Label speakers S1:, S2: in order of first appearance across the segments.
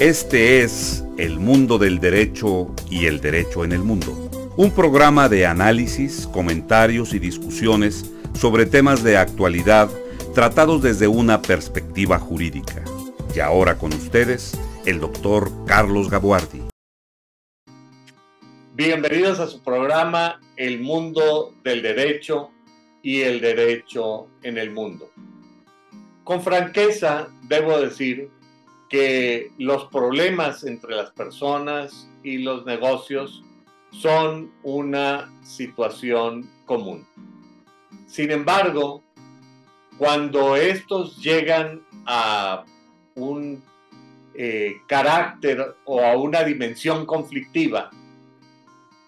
S1: Este es El Mundo del Derecho y el Derecho en el Mundo, un programa de análisis, comentarios y discusiones sobre temas de actualidad tratados desde una perspectiva jurídica. Y ahora con ustedes, el doctor Carlos Gabuardi.
S2: Bienvenidos a su programa El Mundo del Derecho y el Derecho en el Mundo. Con franqueza, debo decir que los problemas entre las personas y los negocios son una situación común. Sin embargo, cuando estos llegan a un carácter o a una dimensión conflictiva,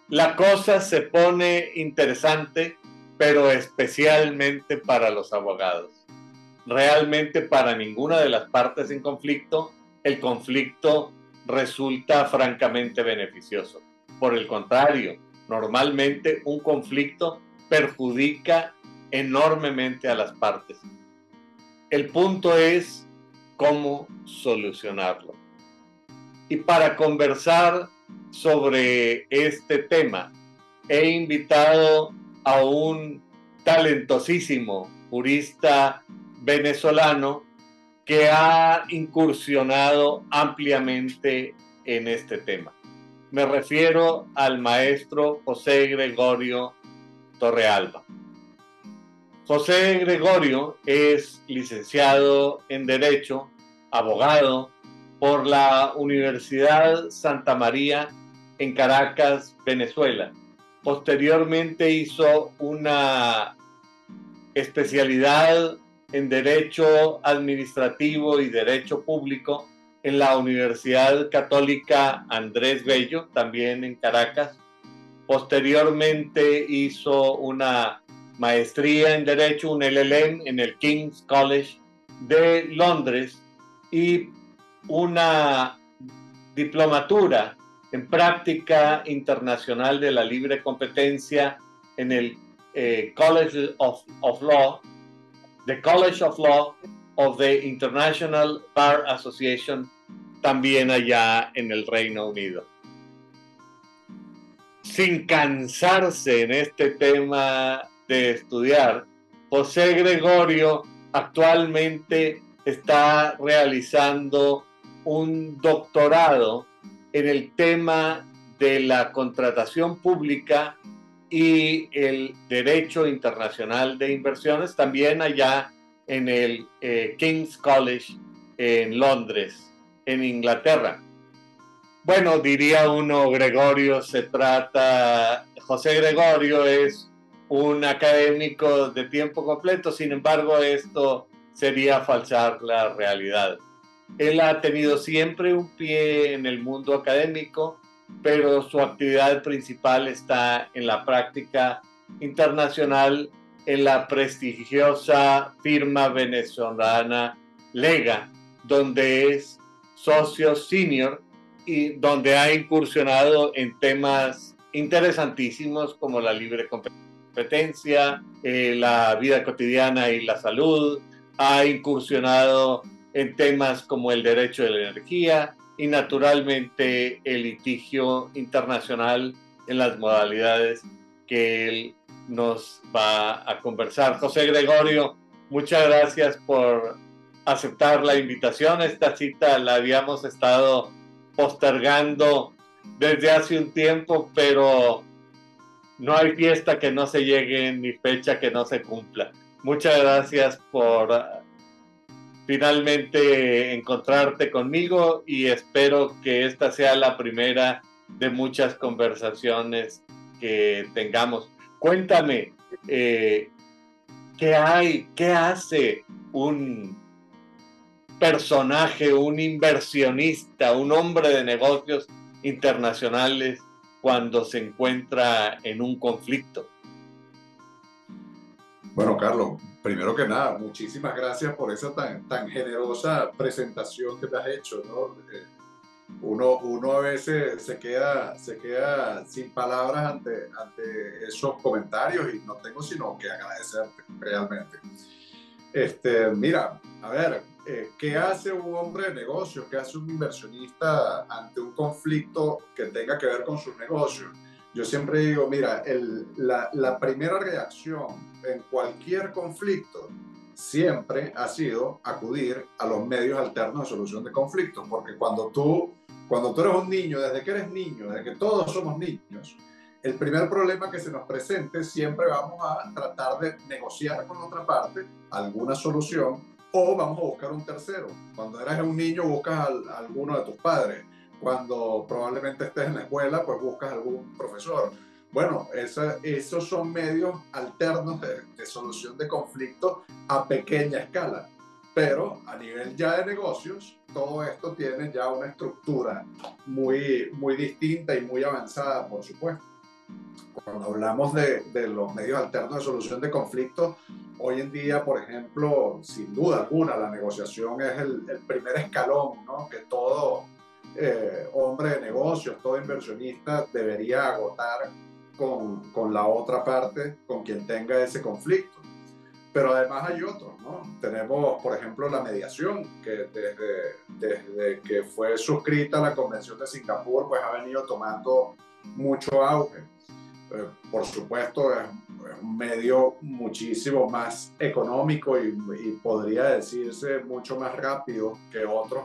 S2: la cosa se pone interesante, pero especialmente para los abogados. Realmente para ninguna de las partes en conflicto, el conflicto resulta francamente beneficioso. Por el contrario, normalmente un conflicto perjudica enormemente a las partes. El punto es cómo solucionarlo. Y para conversar sobre este tema, he invitado a un talentosísimo jurista venezolano que ha incursionado ampliamente en este tema. Me refiero al maestro José Gregorio Torrealba. José Gregorio es licenciado en Derecho, abogado por la Universidad Santa María en Caracas, Venezuela. Posteriormente hizo una especialidad en Derecho Administrativo y Derecho Público en la Universidad Católica Andrés Bello, también en Caracas. Posteriormente hizo una maestría en Derecho, un LLM, en el King's College de Londres y una diplomatura en Práctica Internacional de la Libre Competencia en el College of Law, the College of Law of the International Bar Association, también allá en el Reino Unido. Sin cansarse en este tema de estudiar, José Gregorio actualmente está realizando un doctorado en el tema de la contratación pública y el derecho internacional de inversiones, también allá en el King's College en Londres, en Inglaterra. Bueno, diría uno, José Gregorio es un académico de tiempo completo, sin embargo esto sería falsear la realidad. Él ha tenido siempre un pie en el mundo académico, pero su actividad principal está en la práctica internacional en la prestigiosa firma venezolana Lega, donde es socio senior y donde ha incursionado en temas interesantísimos como la libre competencia, la vida cotidiana y la salud. Ha incursionado en temas como el derecho de la energía y naturalmente el litigio internacional en las modalidades que él nos va a conversar. José Gregorio, muchas gracias por aceptar la invitación. Esta cita la habíamos estado postergando desde hace un tiempo, pero no hay fiesta que no se llegue ni fecha que no se cumpla. Muchas gracias por finalmente encontrarte conmigo y espero que esta sea la primera de muchas conversaciones que tengamos. Cuéntame, ¿qué hace un personaje, un inversionista, un hombre de negocios internacionales cuando se encuentra en un conflicto?
S3: Bueno, Carlos, primero que nada, muchísimas gracias por esa tan generosa presentación que te has hecho, ¿no? Uno a veces se queda sin palabras ante esos comentarios y no tengo sino que agradecerte realmente. Mira, a ver, ¿qué hace un hombre de negocios? ¿Qué hace un inversionista ante un conflicto que tenga que ver con sus negocios? Yo siempre digo, mira, la primera reacción en cualquier conflicto siempre ha sido acudir a los medios alternos de solución de conflictos, porque cuando tú eres un niño, desde que eres niño, desde que todos somos niños, el primer problema que se nos presente siempre vamos a tratar de negociar con la otra parte alguna solución o vamos a buscar un tercero. Cuando eres un niño buscas a alguno de tus padres. Cuando probablemente estés en la escuela, pues buscas algún profesor. Bueno, esos son medios alternos de solución de conflictos a pequeña escala. Pero a nivel ya de negocios, todo esto tiene ya una estructura muy, muy distinta y muy avanzada, por supuesto. Cuando hablamos de los medios alternos de solución de conflictos, hoy en día, por ejemplo, sin duda alguna, la negociación es el primer escalón, ¿no? Que todo hombre de negocios, todo inversionista debería agotar con la otra parte, con quien tenga ese conflicto. Pero además hay otros, ¿no? Tenemos, por ejemplo, la mediación, que desde que fue suscrita la Convención de Singapur, pues ha venido tomando mucho auge. Por supuesto, es un medio muchísimo más económico y podría decirse mucho más rápido que otros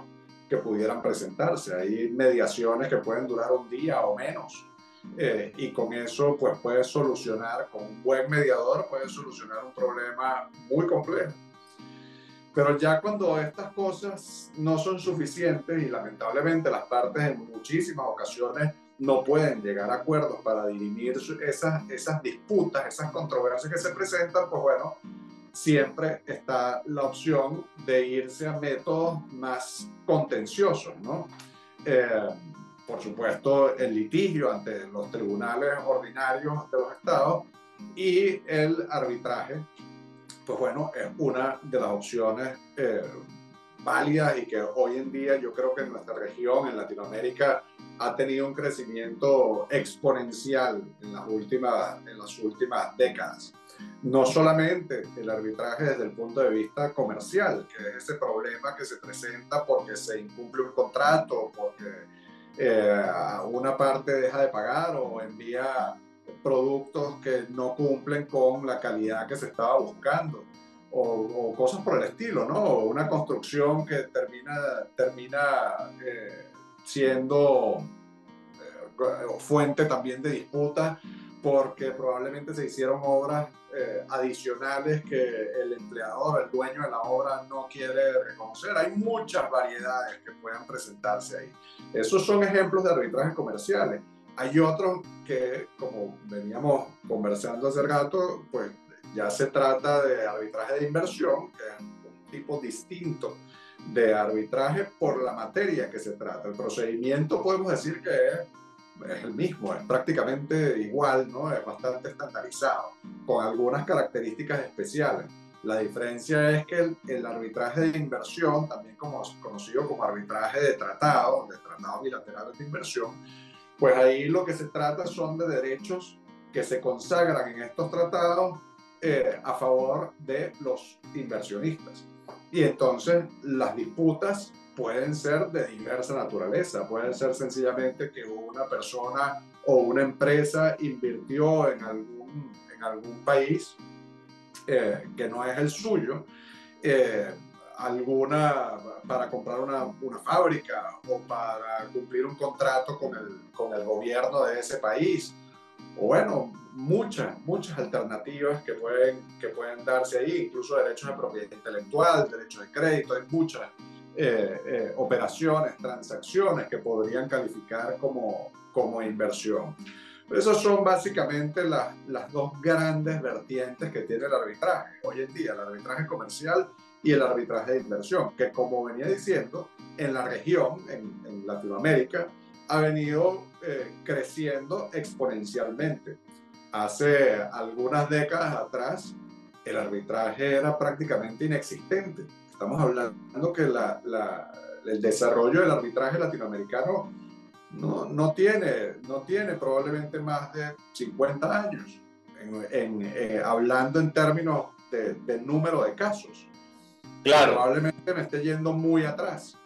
S3: que pudieran presentarse. Hay mediaciones que pueden durar un día o menos. Y con eso pues puedes solucionar, con un buen mediador puedes solucionar un problema muy complejo. Pero ya cuando estas cosas no son suficientes y lamentablemente las partes en muchísimas ocasiones no pueden llegar a acuerdos para dirimir esas disputas, esas controversias que se presentan, pues bueno, siempre está la opción de irse a métodos más contenciosos, ¿no? Por supuesto, el litigio ante los tribunales ordinarios de los estados y el arbitraje, pues bueno, es una de las opciones válidas y que hoy en día yo creo que en nuestra región, en Latinoamérica, ha tenido un crecimiento exponencial en las últimas décadas. No solamente el arbitraje desde el punto de vista comercial, que es ese problema que se presenta porque se incumple un contrato, porque una parte deja de pagar o envía productos que no cumplen con la calidad que se estaba buscando, o cosas por el estilo, ¿no? Una construcción que termina siendo fuente también de disputas porque probablemente se hicieron obras adicionales que el empleador, el dueño de la obra no quiere reconocer. Hay muchas variedades que puedan presentarse ahí. Esos son ejemplos de arbitrajes comerciales. Hay otros que, como veníamos conversando hace rato, pues ya se trata de arbitraje de inversión, que es un tipo distinto de arbitraje por la materia que se trata. El procedimiento podemos decir que es el mismo, es prácticamente igual, ¿no? Es bastante estandarizado, con algunas características especiales. La diferencia es que el arbitraje de inversión, también conocido como arbitraje de tratados bilaterales de inversión, pues ahí lo que se trata son de derechos que se consagran en estos tratados a favor de los inversionistas. Y entonces las disputas pueden ser de diversa naturaleza, pueden ser sencillamente que una persona o una empresa invirtió en algún país que no es el suyo, para comprar una fábrica o para cumplir un contrato con el gobierno de ese país. O bueno, muchas alternativas que pueden darse ahí, incluso derechos de propiedad intelectual, derechos de crédito, hay muchas operaciones, transacciones que podrían calificar como inversión. Esas son básicamente las dos grandes vertientes que tiene el arbitraje hoy en día, el arbitraje comercial y el arbitraje de inversión, que como venía diciendo, en la región, en Latinoamérica, ha venido creciendo exponencialmente. Hace algunas décadas atrás, el arbitraje era prácticamente inexistente. Estamos hablando que el desarrollo del arbitraje latinoamericano no tiene probablemente más de 50 años, hablando en términos de número de casos.
S2: Claro.
S3: Probablemente me esté yendo muy atrás,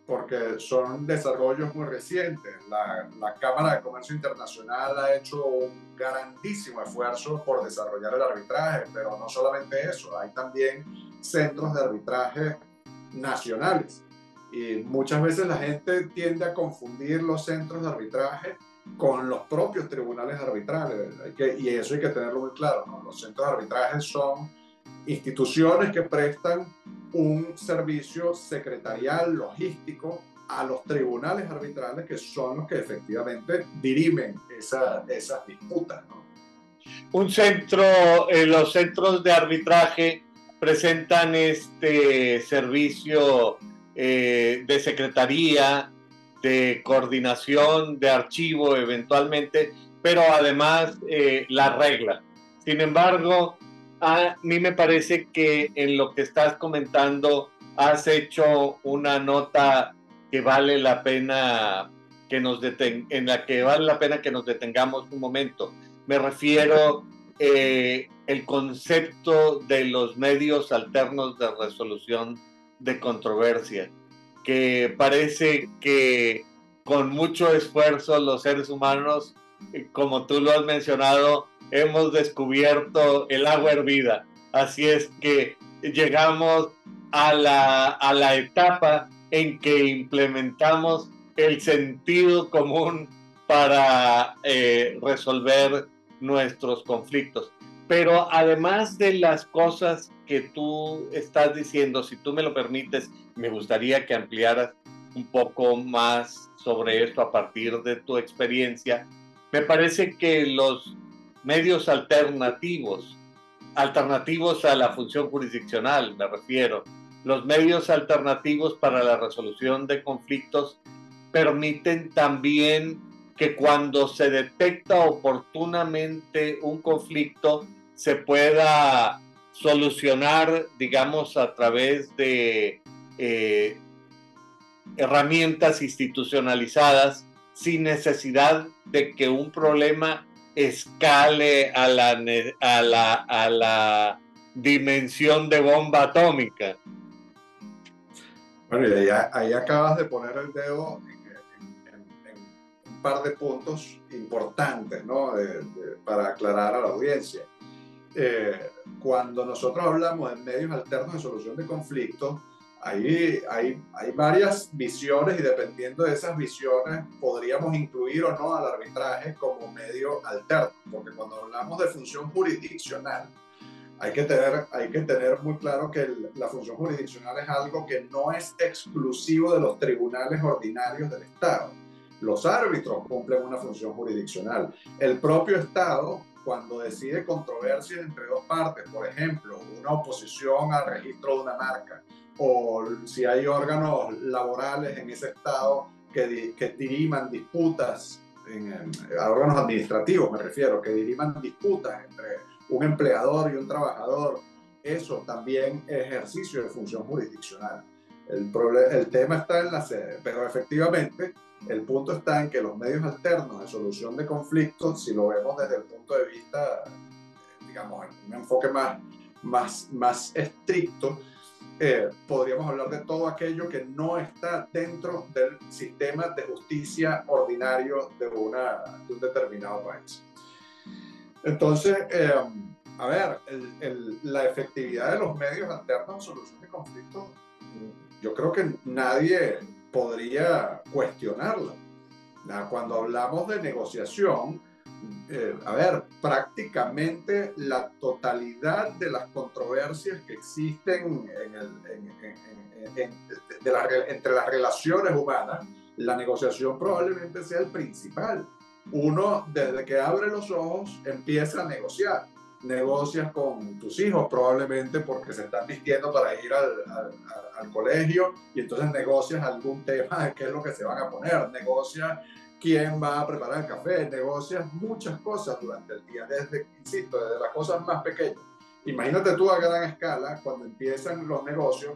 S3: porque son desarrollos muy recientes. La Cámara de Comercio Internacional ha hecho un grandísimo esfuerzo por desarrollar el arbitraje, pero no solamente eso, hay también centros de arbitraje nacionales. Y muchas veces la gente tiende a confundir los centros de arbitraje con los propios tribunales arbitrales. Y eso hay que tenerlo muy claro, ¿no? Los centros de arbitraje son instituciones que prestan un servicio secretarial, logístico, a los tribunales arbitrales, que son los que efectivamente dirimen esas disputas, ¿no?
S2: Los centros de arbitraje presentan este servicio de secretaría, de coordinación, de archivo eventualmente, pero además la regla. Sin embargo, a mí me parece que en lo que estás comentando has hecho una nota que vale la pena en la que vale la pena que nos detengamos un momento. Me refiero el concepto de los medios alternos de resolución de controversia, que parece que con mucho esfuerzo los seres humanos, como tú lo has mencionado, hemos descubierto el agua hervida. Así es que llegamos a la etapa en que implementamos el sentido común para resolver nuestros conflictos. Pero además de las cosas que tú estás diciendo, si tú me lo permites, me gustaría que ampliaras un poco más sobre esto a partir de tu experiencia. Me parece que los medios alternativos a la función jurisdiccional, me refiero, los medios alternativos para la resolución de conflictos permiten también que cuando se detecta oportunamente un conflicto se pueda solucionar, digamos, a través de herramientas institucionalizadas sin necesidad de que un problema escale a la dimensión de bomba atómica.
S3: Bueno, y ahí acabas de poner el dedo en un par de puntos importantes, ¿no? Para aclarar a la audiencia. Cuando nosotros hablamos de medios alternos de solución de conflictos, hay varias visiones, y dependiendo de esas visiones podríamos incluir o no al arbitraje como medio alterno, porque cuando hablamos de función jurisdiccional hay que tener muy claro que la función jurisdiccional es algo que no es exclusivo de los tribunales ordinarios del Estado. Los árbitros cumplen una función jurisdiccional. El propio Estado, cuando decide controversias entre dos partes, por ejemplo, una oposición al registro de una marca, o si hay órganos laborales en ese Estado que diriman disputas, a órganos administrativos me refiero, que diriman disputas entre un empleador y un trabajador, eso también es ejercicio de función jurisdiccional. El tema está en la sede, pero efectivamente el punto está en que los medios alternos de solución de conflictos, si lo vemos desde el punto de vista, digamos, en un enfoque más estricto, podríamos hablar de todo aquello que no está dentro del sistema de justicia ordinario de un determinado país. Entonces, a ver, la efectividad de los medios alternos de solución de conflictos, yo creo que nadie podría cuestionarla. Cuando hablamos de negociación, a ver, prácticamente la totalidad de las controversias que existen entre las relaciones humanas, la negociación probablemente sea el principal. Uno, desde que abre los ojos, empieza a negociar. Negocias con tus hijos probablemente porque se están vistiendo para ir al colegio, y entonces negocias algún tema de qué es lo que se van a poner, negocias quién va a preparar el café, negocias muchas cosas durante el día, insisto, desde las cosas más pequeñas. Imagínate tú a gran escala, cuando empiezan los negocios,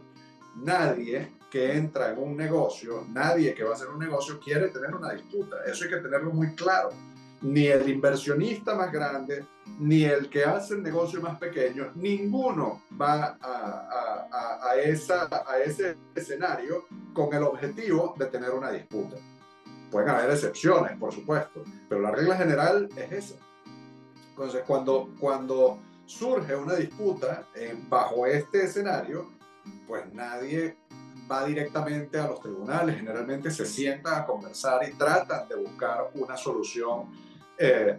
S3: nadie que entra en un negocio, nadie que va a hacer un negocio quiere tener una disputa. Eso hay que tenerlo muy claro. ni el inversionista más grande, ni el que hace el negocio más pequeño, ninguno va a ese escenario con el objetivo de tener una disputa. Pueden haber excepciones, por supuesto, pero la regla general es esa. Entonces, cuando surge una disputa bajo este escenario, pues nadie va directamente a los tribunales, generalmente se sientan a conversar y tratan de buscar una solución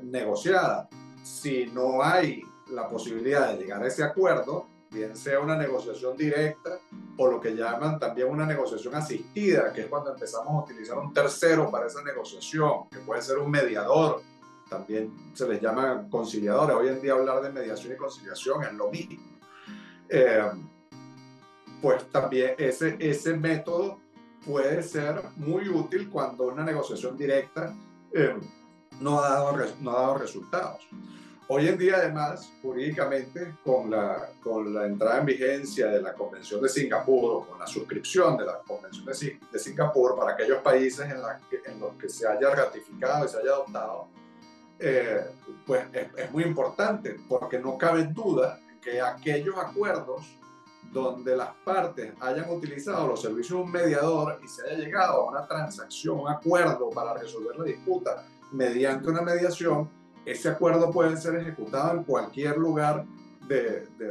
S3: negociada. Si no hay la posibilidad de llegar a ese acuerdo, bien sea una negociación directa o lo que llaman también una negociación asistida, que es cuando empezamos a utilizar un tercero para esa negociación, que puede ser un mediador, también se les llama conciliadores. Hoy en día hablar de mediación y conciliación es lo mismo. Pues también ese método puede ser muy útil cuando una negociación directa no ha dado resultados. Hoy en día, además, jurídicamente, con la entrada en vigencia de la Convención de Singapur, o con la suscripción de la Convención de Singapur para aquellos países en los que se haya ratificado y se haya adoptado, pues es muy importante, porque no cabe duda que aquellos acuerdos donde las partes hayan utilizado los servicios de un mediador y se haya llegado a una transacción, un acuerdo para resolver la disputa mediante una mediación, ese acuerdo puede ser ejecutado en cualquier lugar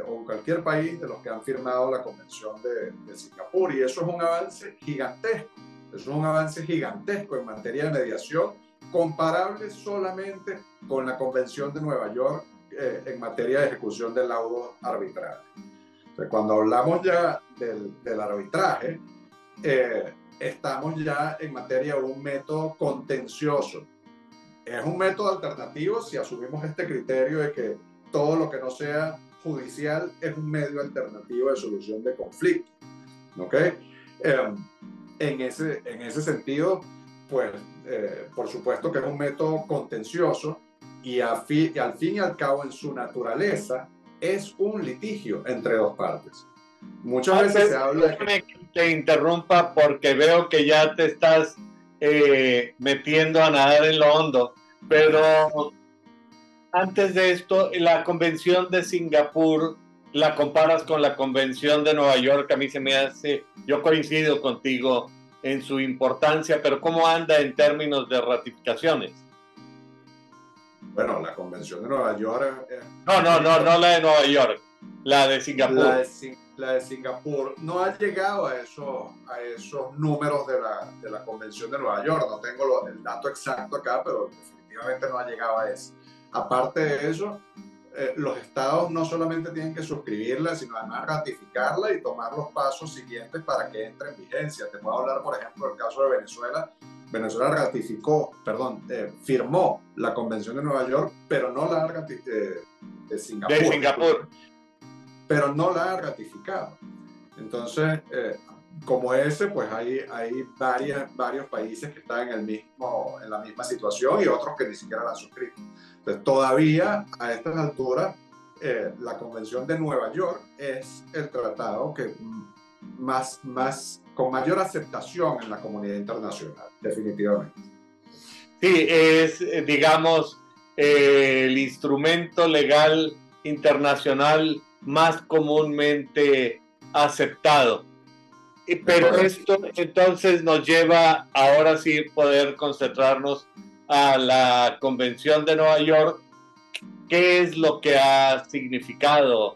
S3: o en cualquier país de los que han firmado la Convención de Singapur. Y eso es un avance gigantesco. Eso es un avance gigantesco en materia de mediación, comparable solamente con la Convención de Nueva York en materia de ejecución de laudos arbitrales. Cuando hablamos ya del arbitraje, estamos ya en materia de un método contencioso. Es un método alternativo si asumimos este criterio de que todo lo que no sea judicial es un medio alternativo de solución de conflictos. ¿Ok? En ese sentido, pues, por supuesto que es un método contencioso y al fin y al cabo, en su naturaleza, es un litigio entre dos partes. Muchas veces se habla de
S2: que te interrumpa porque veo que ya te estás metiendo a nadar en lo hondo, pero antes de esto, la Convención de Singapur la comparas con la Convención de Nueva York. A mí se me hace, yo coincido contigo en su importancia, pero ¿cómo anda en términos de ratificaciones?
S3: Bueno, la Convención de Nueva York...
S2: No la de Nueva York, la de Singapur.
S3: La de Singapur no ha llegado a esos números de la Convención de Nueva York. No tengo el dato exacto acá, pero definitivamente no ha llegado a eso. Aparte de eso, los estados no solamente tienen que suscribirla, sino además ratificarla y tomar los pasos siguientes para que entre en vigencia. Te puedo hablar, por ejemplo, del caso de Venezuela. Venezuela firmó la Convención de Nueva York, pero no la ha de Singapur. Pero no la ha ratificado. Entonces, como ese, pues hay varios países que están en la misma situación y otros que ni siquiera la han suscrito. Entonces, todavía a estas alturas, la Convención de Nueva York es el tratado que con mayor aceptación en la comunidad internacional, definitivamente.
S2: Sí, es, digamos, el instrumento legal internacional más comúnmente aceptado. Pero esto entonces nos lleva ahora sí poder concentrarnos a la Convención de Nueva York. ¿Qué es lo que ha significado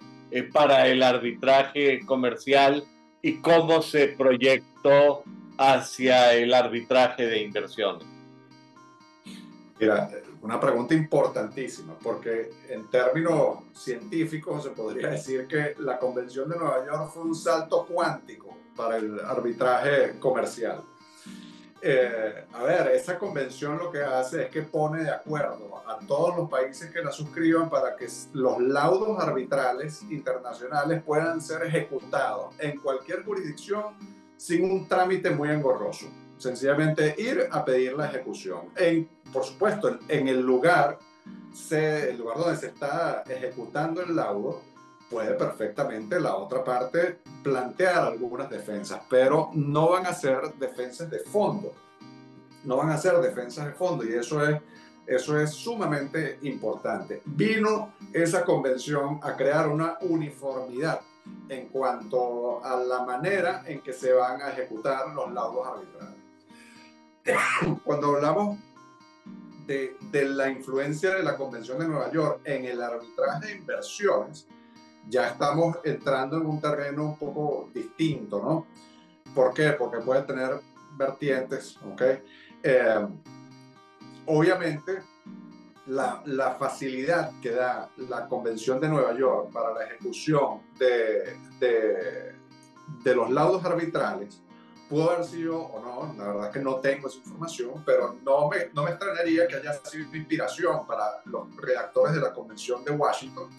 S2: para el arbitraje comercial y cómo se proyectó hacia el arbitraje de inversiones?
S3: Mira, una pregunta importantísima, porque en términos científicos se podría decir que la Convención de Nueva York fue un salto cuántico para el arbitraje comercial. A ver, esa convención lo que hace es que pone de acuerdo a todos los países que la suscriban para que los laudos arbitrales internacionales puedan ser ejecutados en cualquier jurisdicción sin un trámite muy engorroso. Sencillamente ir a pedir la ejecución. Por supuesto, en el lugar donde se está ejecutando el laudo, puede perfectamente la otra parte plantear algunas defensas, pero no van a ser defensas de fondo. No van a ser defensas de fondo, y eso es Eso es sumamente importante. Vino esa convención a crear una uniformidad en cuanto a la manera en que se van a ejecutar los laudos arbitrales. Cuando hablamos de la influencia de la Convención de Nueva York en el arbitraje de inversiones, ya estamos entrando en un terreno un poco distinto, ¿no? ¿Por qué? Porque puede tener vertientes, ¿ok? Obviamente, la facilidad que da la Convención de Nueva York para la ejecución de los laudos arbitrales pudo haber sido o no, la verdad es que no tengo esa información, pero no me extrañaría que haya sido inspiración para los redactores de la Convención de Washington,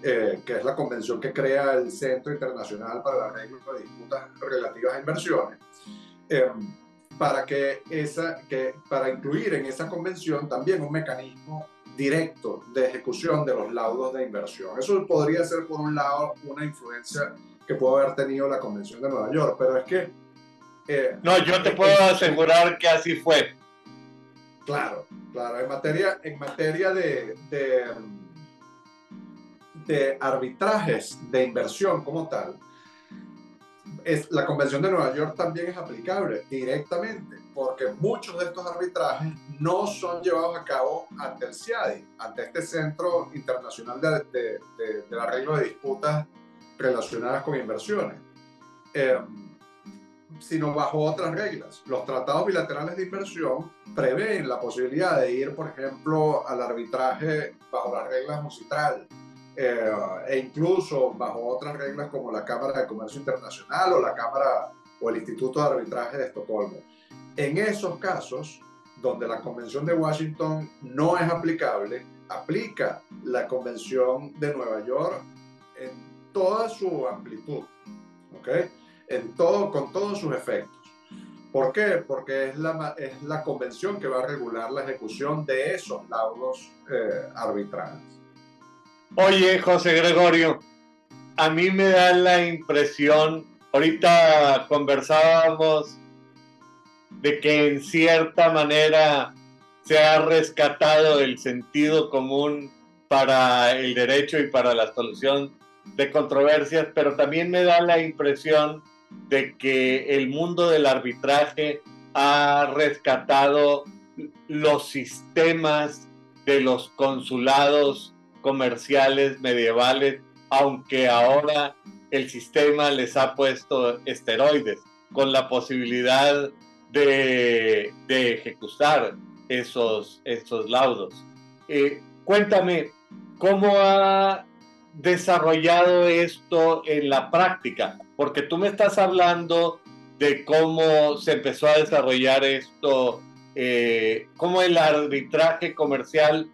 S3: que es la convención que crea el Centro Internacional para el Arreglo de Disputas Relativas a Inversiones, para incluir en esa convención también un mecanismo directo de ejecución de los laudos de inversión. Eso podría ser, por un lado, una influencia que pudo haber tenido la Convención de Nueva York, pero es que...
S2: no, yo te puedo asegurar que así fue.
S3: Claro, en materia de arbitrajes de inversión como tal, la Convención de Nueva York también es aplicable directamente, porque muchos de estos arbitrajes no son llevados a cabo ante el CIADI, ante este Centro Internacional del Arreglo de Disputas Relacionadas con Inversiones, sino bajo otras reglas. Los tratados bilaterales de inversión prevén la posibilidad de ir, por ejemplo, al arbitraje bajo las reglas UNCITRAL, e incluso bajo otras reglas como la Cámara de Comercio Internacional o la Cámara o el Instituto de Arbitraje de Estocolmo. En esos casos, donde la Convención de Washington no es aplicable, aplica la Convención de Nueva York en toda su amplitud, ¿ok? Con todos sus efectos. ¿Por qué? Porque es la convención que va a regular la ejecución de esos laudos arbitrales.
S2: Oye, José Gregorio, a mí me da la impresión, ahorita conversábamos de que en cierta manera se ha rescatado el sentido común para el derecho y para la solución de controversias, pero también me da la impresión de que el mundo del arbitraje ha rescatado los sistemas de los consulados comerciales medievales, aunque ahora el sistema les ha puesto esteroides, con la posibilidad de ejecutar esos laudos. Cuéntame, ¿cómo ha desarrollado esto en la práctica? Porque tú me estás hablando de cómo se empezó a desarrollar esto, cómo el arbitraje comercial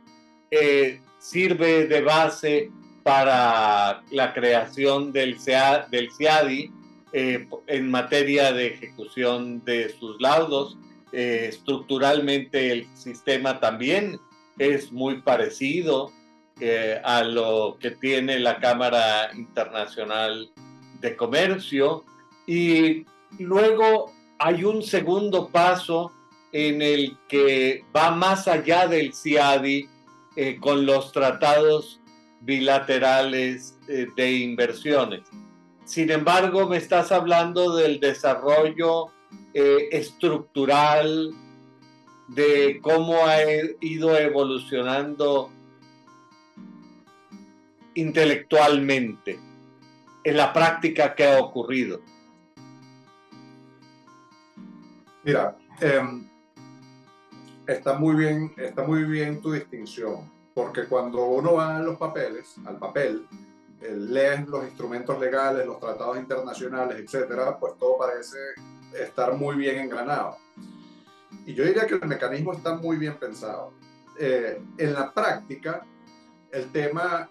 S2: sirve de base para la creación del CIADI en materia de ejecución de sus laudos. Estructuralmente el sistema también es muy parecido a lo que tiene la Cámara Internacional de Comercio, y luego hay un segundo paso en el que va más allá del CIADI con los tratados bilaterales de inversiones. Sin embargo, me estás hablando del desarrollo estructural, de cómo ha ido evolucionando intelectualmente en la práctica que ha ocurrido.
S3: Mira, está muy bien tu distinción, porque cuando uno va a los papeles, al papel, lees los instrumentos legales, los tratados internacionales, etcétera, pues todo parece estar muy bien engranado. Y yo diría que el mecanismo está muy bien pensado. En la práctica, el tema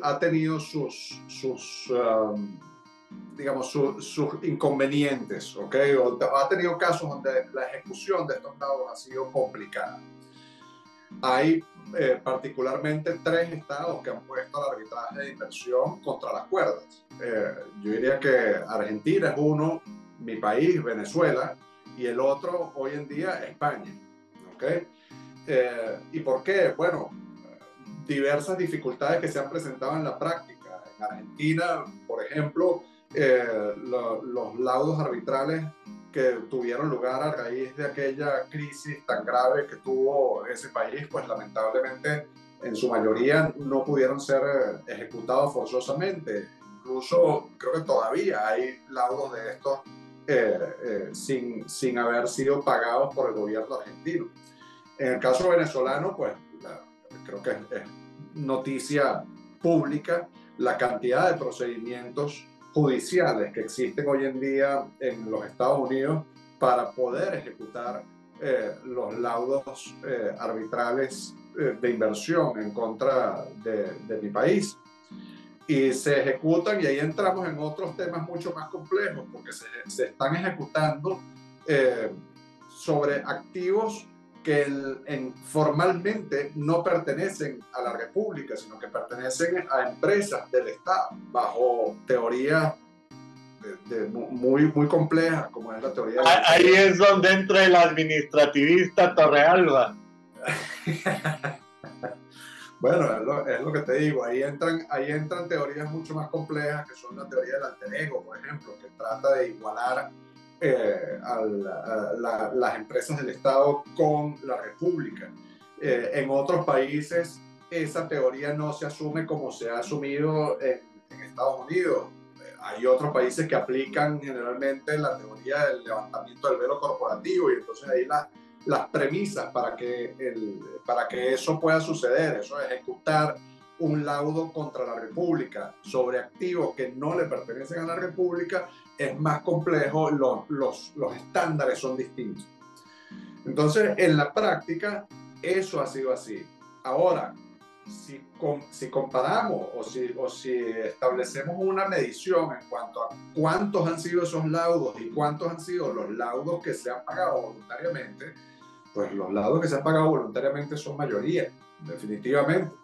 S3: ha tenido sus inconvenientes, ¿ok? Ha tenido casos donde la ejecución de estos laudos ha sido complicada. Hay particularmente 3 estados que han puesto el arbitraje de inversión contra las cuerdas. Yo diría que Argentina es uno, mi país, Venezuela, y el otro hoy en día España, ¿ok? ¿ok? ¿Y por qué? Bueno, diversas dificultades que se han presentado en la práctica. En Argentina, por ejemplo, los laudos arbitrales que tuvieron lugar a raíz de aquella crisis tan grave que tuvo ese país, pues lamentablemente en su mayoría no pudieron ser ejecutados forzosamente. Incluso creo que todavía hay laudos de estos sin haber sido pagados por el gobierno argentino. En el caso venezolano, pues creo que es noticia pública la cantidad de procedimientos judiciales que existen hoy en día en los Estados Unidos para poder ejecutar los laudos arbitrales de inversión en contra de mi país. Y se ejecutan, y ahí entramos en otros temas mucho más complejos, porque se están ejecutando sobre activos que formalmente no pertenecen a la República, sino que pertenecen a empresas del Estado, bajo teorías muy, muy complejas, como es la teoría de...
S2: Ahí es donde entra el administrativista Torrealba.
S3: Bueno, es lo que te digo, ahí entran teorías mucho más complejas, que son la teoría del alter ego, por ejemplo, que trata de igualar las empresas del Estado con la República. En otros países esa teoría no se asume como se ha asumido en Estados Unidos. Hay otros países que aplican generalmente la teoría del levantamiento del velo corporativo, y entonces ahí las premisas para que eso pueda suceder, eso es ejecutar un laudo contra la República sobre activos que no le pertenecen a la República, es más complejo, los estándares son distintos. Entonces, en la práctica, eso ha sido así. Ahora, si comparamos o si establecemos una medición en cuanto a cuántos han sido esos laudos y cuántos han sido los laudos que se han pagado voluntariamente, pues los laudos que se han pagado voluntariamente son mayoría, definitivamente.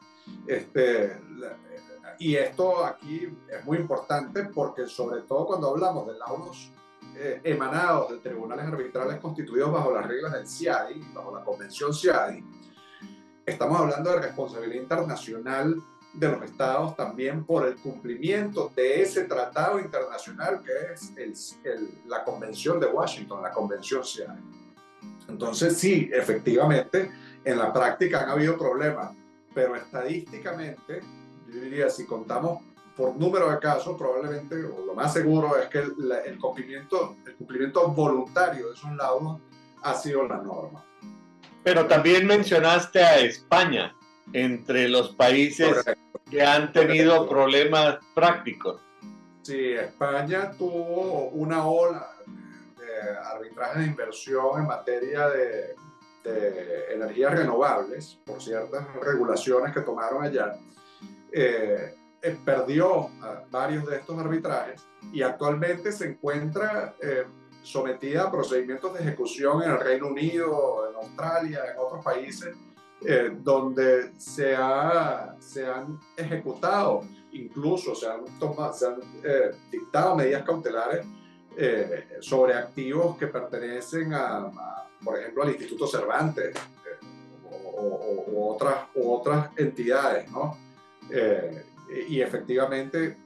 S3: Y esto aquí es muy importante porque, sobre todo cuando hablamos de laudos emanados de tribunales arbitrales constituidos bajo las reglas del CIADI, bajo la Convención CIADI, estamos hablando de responsabilidad internacional de los estados también por el cumplimiento de ese tratado internacional que es la Convención de Washington, la Convención CIADI. Entonces sí, efectivamente, en la práctica han habido problemas, pero estadísticamente, yo diría, si contamos por número de casos, probablemente, o lo más seguro es que el cumplimiento voluntario de esos laudos ha sido la norma.
S2: Pero también mencionaste a España entre los países que han tenido problemas prácticos.
S3: Sí, España tuvo una ola de arbitraje de inversión en materia de energías renovables, por ciertas regulaciones que tomaron allá. Perdió varios de estos arbitrajes y actualmente se encuentra sometida a procedimientos de ejecución en el Reino Unido, en Australia, en otros países, donde se han ejecutado, incluso se han dictado medidas cautelares sobre activos que pertenecen por ejemplo, al Instituto Cervantes u otras entidades, ¿no? Y efectivamente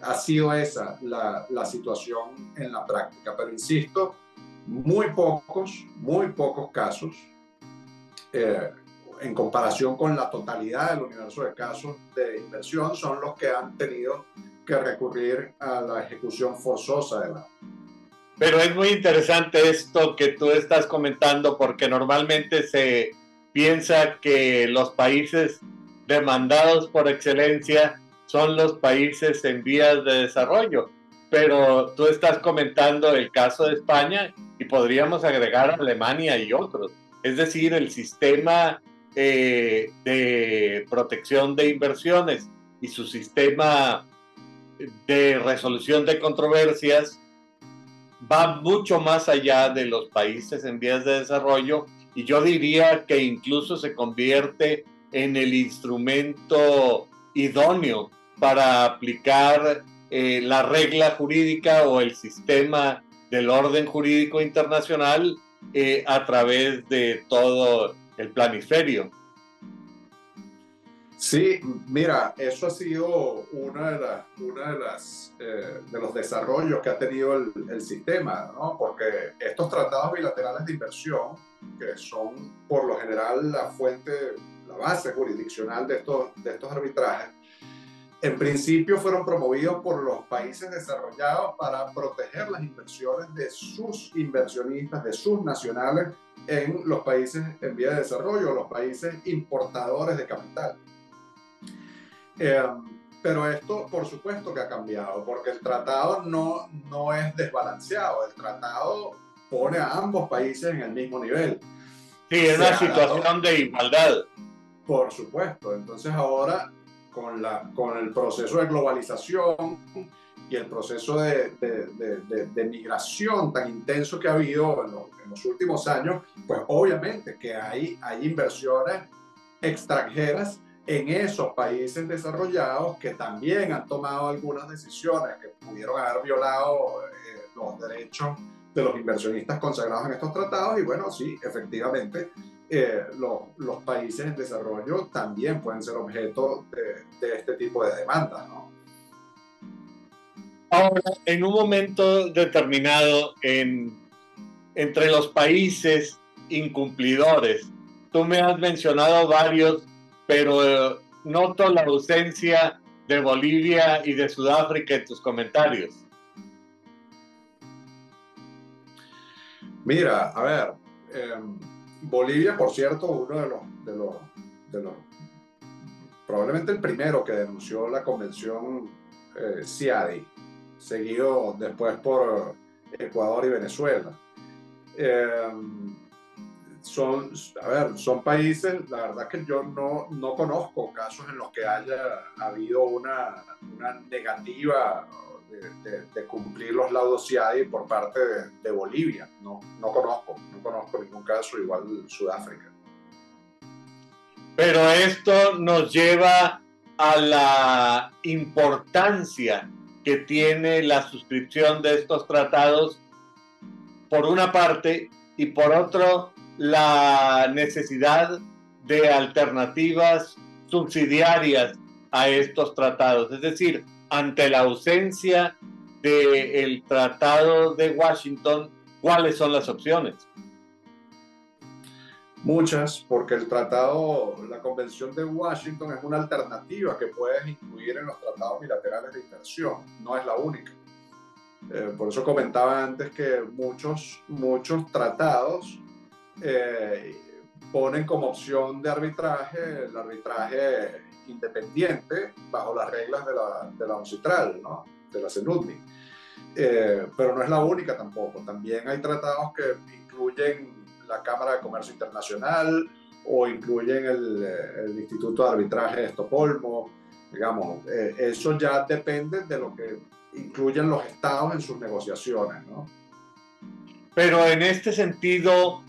S3: ha sido esa la situación en la práctica, pero insisto, muy pocos casos en comparación con la totalidad del universo de casos de inversión son los que han tenido que recurrir a la ejecución forzosa de la...
S2: Pero es muy interesante esto que tú estás comentando, porque normalmente se piensa que los países demandados por excelencia son los países en vías de desarrollo, pero tú estás comentando el caso de España y podríamos agregar Alemania y otros. Es decir, el sistema de protección de inversiones y su sistema de resolución de controversias va mucho más allá de los países en vías de desarrollo, y yo diría que incluso se convierte en el instrumento idóneo para aplicar la regla jurídica o el sistema del orden jurídico internacional a través de todo el planisferio.
S3: Sí, mira, eso ha sido de los desarrollos que ha tenido el sistema, ¿no? Porque estos tratados bilaterales de inversión, que son por lo general la base jurisdiccional de estos arbitrajes, en principio fueron promovidos por los países desarrollados para proteger las inversiones de sus inversionistas, de sus nacionales en los países en vía de desarrollo, los países importadores de capital. Pero esto, por supuesto que ha cambiado, porque el tratado no es desbalanceado. El tratado pone a ambos países en el mismo nivel.
S2: Sí, es una situación de igualdad.
S3: Por supuesto. Entonces ahora, con el proceso de globalización y el proceso de migración tan intenso que ha habido en los últimos años, pues obviamente que hay inversiones extranjeras en esos países desarrollados que también han tomado algunas decisiones que pudieron haber violado los derechos de los inversionistas consagrados en estos tratados. Y bueno, sí, efectivamente, los países en desarrollo también pueden ser objeto de este tipo de demandas, ¿no?
S2: Ahora, en un momento determinado, entre los países incumplidores, tú me has mencionado varios, pero noto la ausencia de Bolivia y de Sudáfrica en tus comentarios.
S3: Mira, a ver, Bolivia, por cierto, uno de los probablemente el primero que denunció la convención CIADI, seguido después por Ecuador y Venezuela. Son países, la verdad que yo no conozco casos en los que haya habido una negativa de cumplir los laudos CIADI por parte de Bolivia. No conozco ningún caso, igual Sudáfrica.
S2: Pero esto nos lleva a la importancia que tiene la suscripción de estos tratados, por una parte, y por otro, la necesidad de alternativas subsidiarias a estos tratados. Es decir, ante la ausencia del Tratado de Washington, ¿cuáles son las opciones?
S3: Muchas, porque la Convención de Washington es una alternativa que puedes incluir en los tratados bilaterales de inversión, no es la única. Por eso comentaba antes que muchos tratados ponen como opción de arbitraje el arbitraje independiente bajo las reglas de la UNCITRAL, ¿no? De la CENUDNI. Pero no es la única tampoco. También hay tratados que incluyen la Cámara de Comercio Internacional o incluyen el Instituto de Arbitraje de Estocolmo. Digamos, eso ya depende de lo que incluyen los estados en sus negociaciones, ¿no?
S2: Pero en este sentido,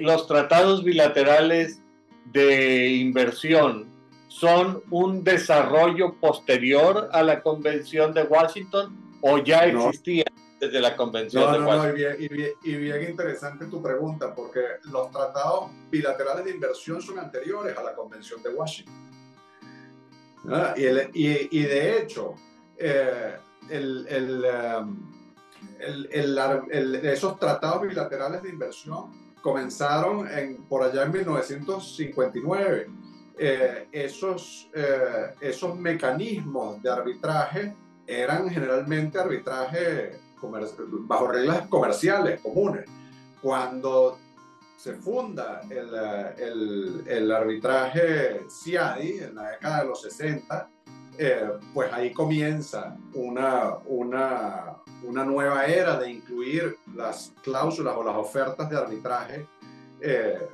S2: los tratados bilaterales de inversión son un desarrollo posterior a la Convención de Washington, o ya existía desde la Convención de Washington.
S3: Y bien interesante tu pregunta, porque los tratados bilaterales de inversión son anteriores a la Convención de Washington. ¿Ah? Y de hecho, esos tratados bilaterales de inversión comenzaron por allá en 1959. Esos mecanismos de arbitraje eran generalmente arbitraje bajo reglas comerciales comunes. Cuando se funda el arbitraje CIADI en la década de los 60, pues ahí comienza una nueva era de incluir las cláusulas o las ofertas de arbitraje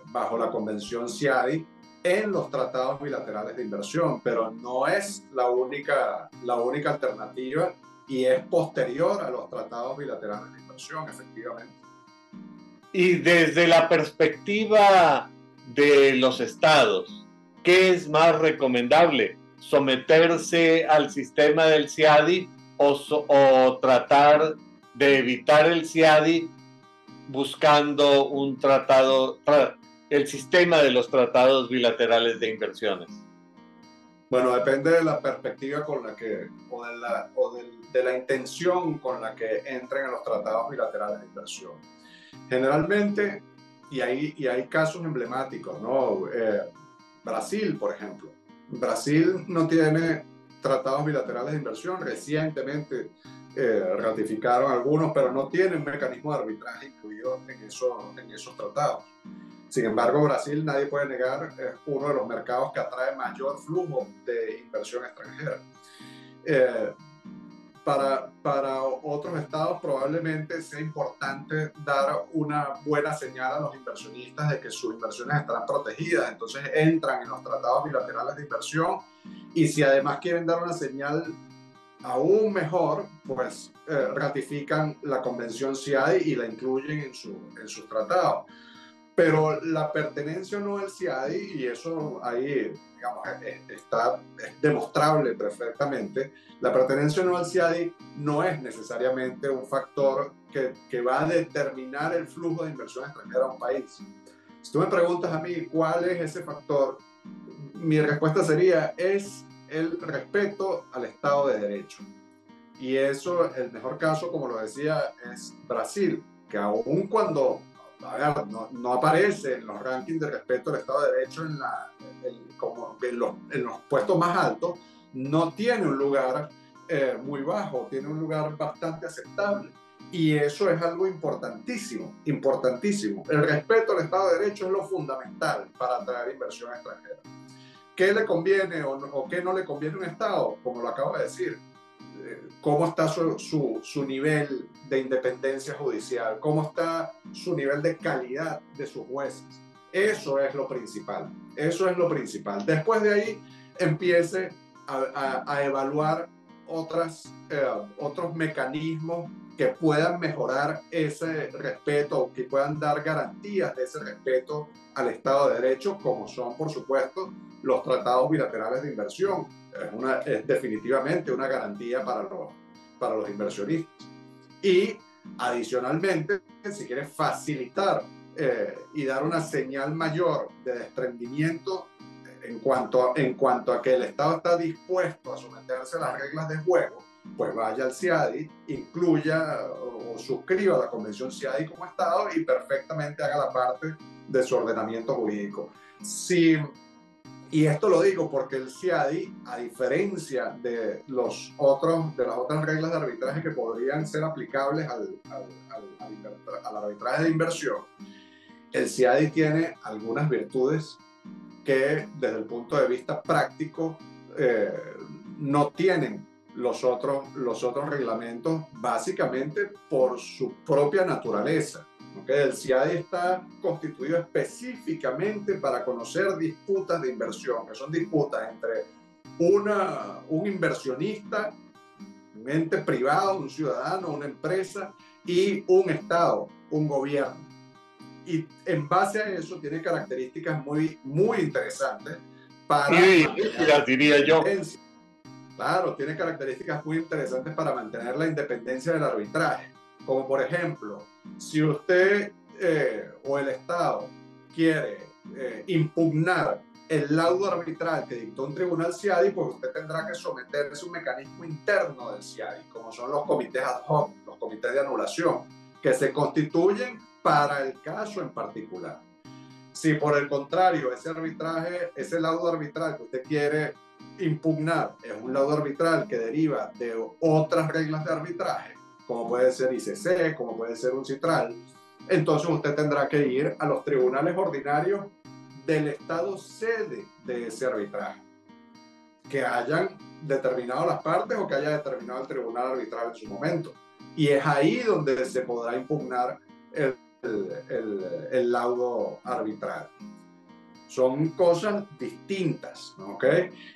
S3: bajo la Convención CIADI en los tratados bilaterales de inversión, pero no es la única alternativa y es posterior a los tratados bilaterales de inversión, efectivamente.
S2: Y desde la perspectiva de los estados, ¿qué es más recomendable? ¿Someterse al sistema del CIADI o tratar de evitar el CIADI buscando un tratado, el sistema de los tratados bilaterales de inversiones?
S3: Bueno, depende de la perspectiva con la que, de la intención con la que entren en los tratados bilaterales de inversión. Generalmente, y hay casos emblemáticos, ¿no? Brasil, por ejemplo. Brasil no tiene tratados bilaterales de inversión. Recientemente ratificaron algunos, pero no tienen un mecanismo de arbitraje incluido en esos tratados. Sin embargo, Brasil, nadie puede negar, es uno de los mercados que atrae mayor flujo de inversión extranjera. Para otros estados probablemente sea importante dar una buena señal a los inversionistas de que sus inversiones estarán protegidas, entonces entran en los tratados bilaterales de inversión, y si además quieren dar una señal aún mejor, pues ratifican la convención CIADI y la incluyen en sus tratados. Pero la pertenencia o no al CIADI, y eso ahí, digamos, es demostrable perfectamente, la pertenencia o no al CIADI no es necesariamente un factor que va a determinar el flujo de inversión extranjera a un país. Si tú me preguntas a mí cuál es ese factor, mi respuesta sería, es el respeto al Estado de Derecho. Y eso, el mejor caso, como lo decía, es Brasil, que aun cuando no aparece en los rankings de respeto al Estado de Derecho en los puestos más altos, no tiene un lugar muy bajo, tiene un lugar bastante aceptable. Y eso es algo importantísimo, importantísimo. El respeto al Estado de Derecho es lo fundamental para atraer inversión extranjera. ¿Qué le conviene o qué no le conviene a un Estado? Como lo acabo de decir, cómo está su nivel de independencia judicial, cómo está su nivel de calidad de sus jueces. Eso es lo principal, eso es lo principal. Después de ahí empiece a evaluar otros mecanismos que puedan mejorar ese respeto o que puedan dar garantías de ese respeto al Estado de Derecho, como son, por supuesto, los tratados bilaterales de inversión. Es definitivamente una garantía para los inversionistas. Y adicionalmente, si quieres facilitar y dar una señal mayor de desprendimiento en cuanto a que el Estado está dispuesto a someterse a las reglas de juego, pues vaya al CIADI, incluya o suscriba la Convención CIADI como Estado y perfectamente haga la parte de su ordenamiento jurídico. Y esto lo digo porque el CIADI, a diferencia de las otras reglas de arbitraje que podrían ser aplicables al arbitraje de inversión, el CIADI tiene algunas virtudes que desde el punto de vista práctico no tienen los otros reglamentos, básicamente por su propia naturaleza. ¿Okay? El CIADI está constituido específicamente para conocer disputas de inversión, que son disputas entre un inversionista, un ente privado, un ciudadano, una empresa, y un Estado, un gobierno. Y en base a eso tiene características muy, muy interesantes para...
S2: diría yo.
S3: Claro, tiene características muy interesantes para mantener la independencia del arbitraje. Como por ejemplo, si usted o el Estado quiere impugnar el laudo arbitral que dictó un tribunal CIADI, pues usted tendrá que someterse a un mecanismo interno del CIADI, como son los comités ad hoc, los comités de anulación, que se constituyen para el caso en particular. Si por el contrario ese laudo arbitral que usted quiere impugnar es un laudo arbitral que deriva de otras reglas de arbitraje, como puede ser ICC, como puede ser un CITRAL, entonces usted tendrá que ir a los tribunales ordinarios del Estado sede de ese arbitraje, que hayan determinado las partes o que haya determinado el tribunal arbitral en su momento. Y es ahí donde se podrá impugnar el laudo arbitral. Son cosas distintas, ¿ok?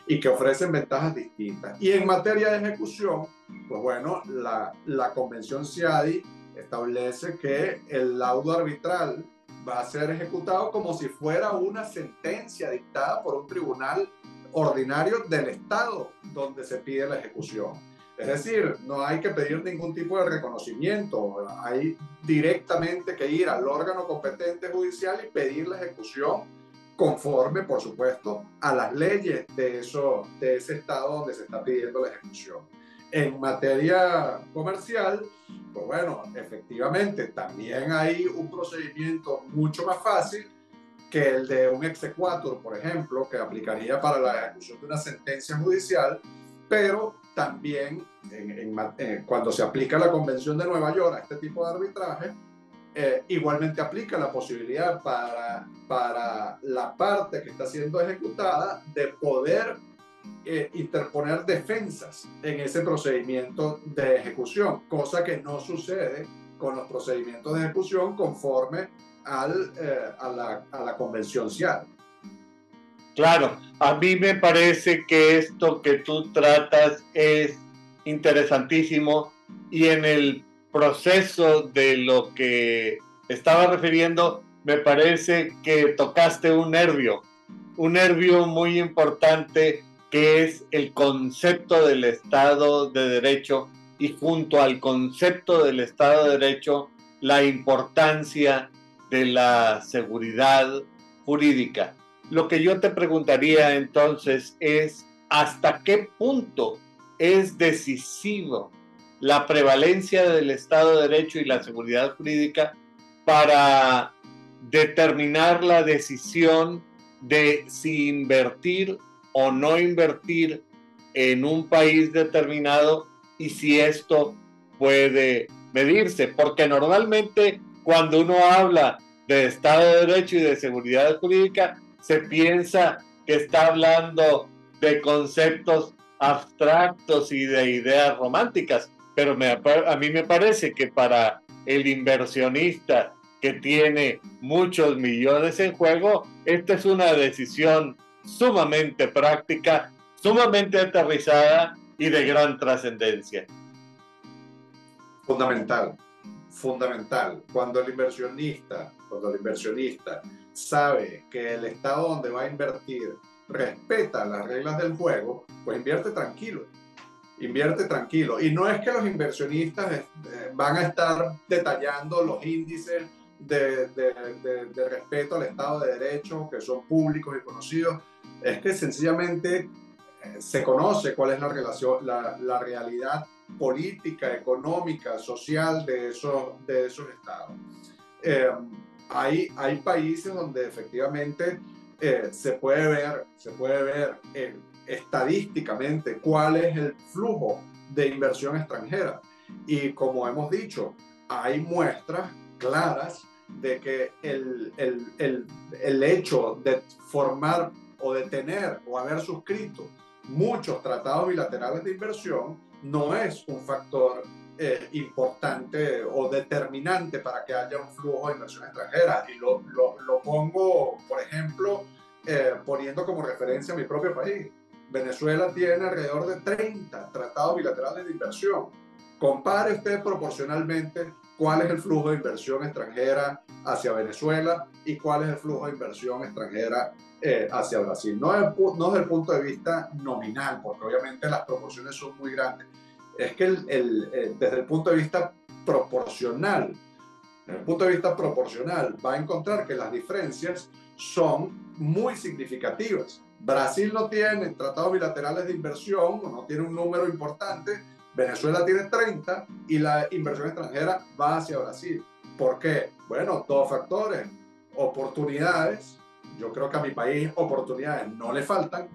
S3: Y que ofrecen ventajas distintas. Y en materia de ejecución, pues bueno, la Convención CIADI establece que el laudo arbitral va a ser ejecutado como si fuera una sentencia dictada por un tribunal ordinario del Estado donde se pide la ejecución. Es decir, no hay que pedir ningún tipo de reconocimiento, hay directamente que ir al órgano competente judicial y pedir la ejecución conforme, por supuesto, a las leyes de ese estado donde se está pidiendo la ejecución. En materia comercial, pues bueno, efectivamente, también hay un procedimiento mucho más fácil que el de un exequatur, por ejemplo, que aplicaría para la ejecución de una sentencia judicial, pero también cuando se aplica la Convención de Nueva York a este tipo de arbitraje, igualmente aplica la posibilidad para la parte que está siendo ejecutada de poder interponer defensas en ese procedimiento de ejecución, cosa que no sucede con los procedimientos de ejecución conforme a la Convención CIAR.
S2: Claro, a mí me parece que esto que tú tratas es interesantísimo y en el proceso de lo que estaba refiriendo, me parece que tocaste un nervio muy importante que es el concepto del Estado de Derecho y junto al concepto del Estado de Derecho, la importancia de la seguridad jurídica. Lo que yo te preguntaría entonces es ¿hasta qué punto es decisivo la prevalencia del Estado de Derecho y la seguridad jurídica para determinar la decisión de si invertir o no invertir en un país determinado y si esto puede medirse? Porque normalmente cuando uno habla de Estado de Derecho y de seguridad jurídica, se piensa que está hablando de conceptos abstractos y de ideas románticas, pero a mí me parece que para el inversionista que tiene muchos millones en juego, esta es una decisión sumamente práctica, sumamente aterrizada y de gran trascendencia.
S3: Fundamental. Cuando el inversionista sabe que el estado donde va a invertir respeta las reglas del juego, pues invierte tranquilo. Y no es que los inversionistas van a estar detallando los índices de respeto al Estado de Derecho, que son públicos y conocidos. Es que sencillamente se conoce cuál es la realidad política, económica, social de esos estados. Hay países donde efectivamente se puede ver estadísticamente cuál es el flujo de inversión extranjera. Y como hemos dicho, hay muestras claras de que el hecho de formar o de tener o haber suscrito muchos tratados bilaterales de inversión no es un factor importante o determinante para que haya un flujo de inversión extranjera. Y lo pongo, por ejemplo, poniendo como referencia a mi propio país. Venezuela tiene alrededor de 30 tratados bilaterales de inversión. Compare usted proporcionalmente cuál es el flujo de inversión extranjera hacia Venezuela y cuál es el flujo de inversión extranjera hacia Brasil. No desde el punto de vista nominal, porque obviamente las proporciones son muy grandes. Es que desde el punto de vista proporcional, va a encontrar que las diferencias son muy significativas. Brasil no tiene tratados bilaterales de inversión, no tiene un número importante. Venezuela tiene 30 y la inversión extranjera va hacia Brasil. ¿Por qué? Bueno, dos factores. Oportunidades. Yo creo que a mi país oportunidades no le faltan,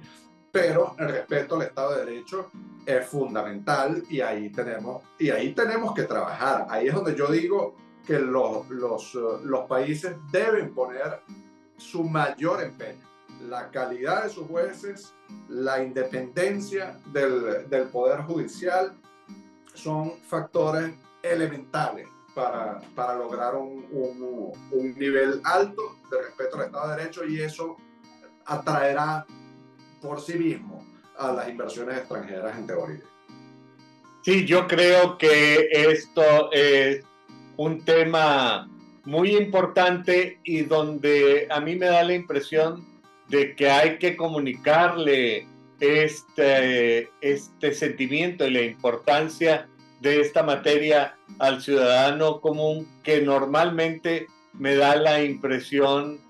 S3: pero el respeto al Estado de Derecho es fundamental y ahí tenemos que trabajar. Ahí es donde yo digo que los países deben poner su mayor empeño. La calidad de sus jueces, la independencia del Poder Judicial son factores elementales para lograr un nivel alto de respeto al Estado de Derecho, y eso atraerá por sí mismo a las inversiones extranjeras en teoría.
S2: Sí, yo creo que esto es un tema muy importante y donde a mí me da la impresión de que hay que comunicarle este sentimiento y la importancia de esta materia al ciudadano común, que normalmente me da la impresión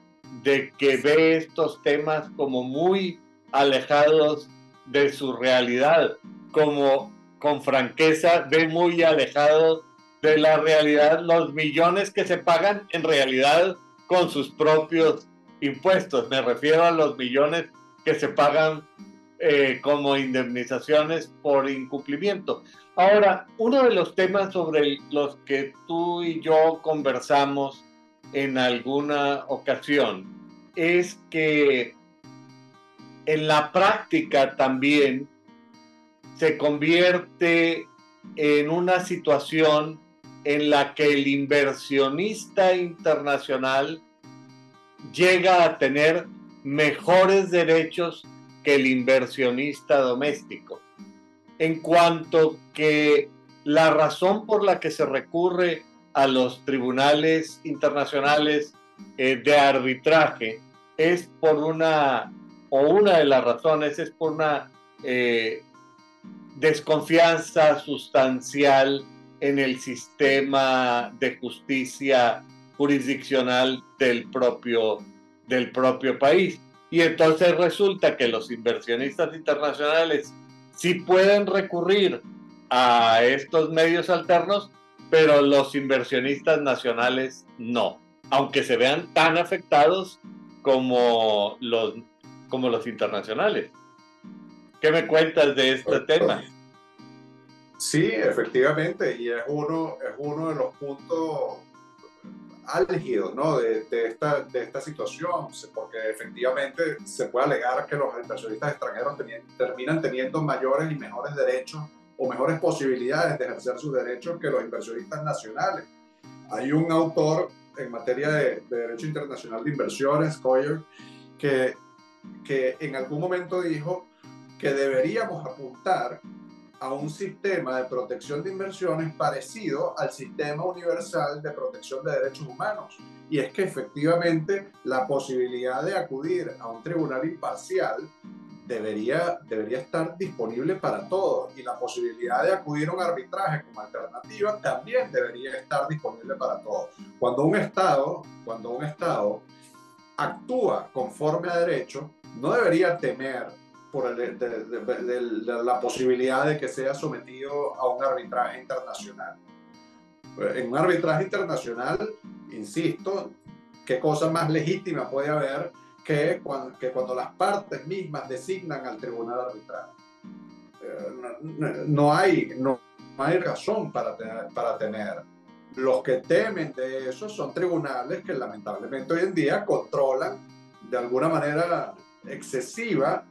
S2: de que ve estos temas como muy alejados de su realidad, como con franqueza ve muy alejados de la realidad los millones que se pagan en realidad con sus propios impuestos. Me refiero a los millones que se pagan como indemnizaciones por incumplimiento. Ahora, uno de los temas sobre los que tú y yo conversamos en alguna ocasión es que en la práctica también se convierte en una situación en la que el inversionista internacional llega a tener mejores derechos que el inversionista doméstico, en cuanto que la razón por la que se recurre a los tribunales internacionales de arbitraje es por una de las razones es por una desconfianza sustancial en el sistema de justicia jurisdiccional del propio país. Y entonces resulta que los inversionistas internacionales sí pueden recurrir a estos medios alternos, pero los inversionistas nacionales no, aunque se vean tan afectados como los internacionales. ¿Qué me cuentas de este tema?
S3: Sí, efectivamente, y es uno de los puntos álgidos, ¿no? de esta situación, porque efectivamente se puede alegar que los inversionistas extranjeros terminan teniendo mayores y mejores derechos o mejores posibilidades de ejercer sus derechos que los inversionistas nacionales. Hay un autor en materia de Derecho Internacional de Inversiones, Coyer, que en algún momento dijo que deberíamos apuntar a un sistema de protección de inversiones parecido al sistema universal de protección de derechos humanos. Y es que efectivamente la posibilidad de acudir a un tribunal imparcial debería estar disponible para todos, y la posibilidad de acudir a un arbitraje como alternativa también debería estar disponible para todos. Cuando un Estado actúa conforme a derecho, no debería temer por la posibilidad de que sea sometido a un arbitraje internacional. En un arbitraje internacional, insisto, ¿qué cosa más legítima puede haber que cuando las partes mismas designan al tribunal de arbitraje? No hay razón para temer. Los que temen de eso son tribunales que lamentablemente hoy en día controlan de alguna manera excesiva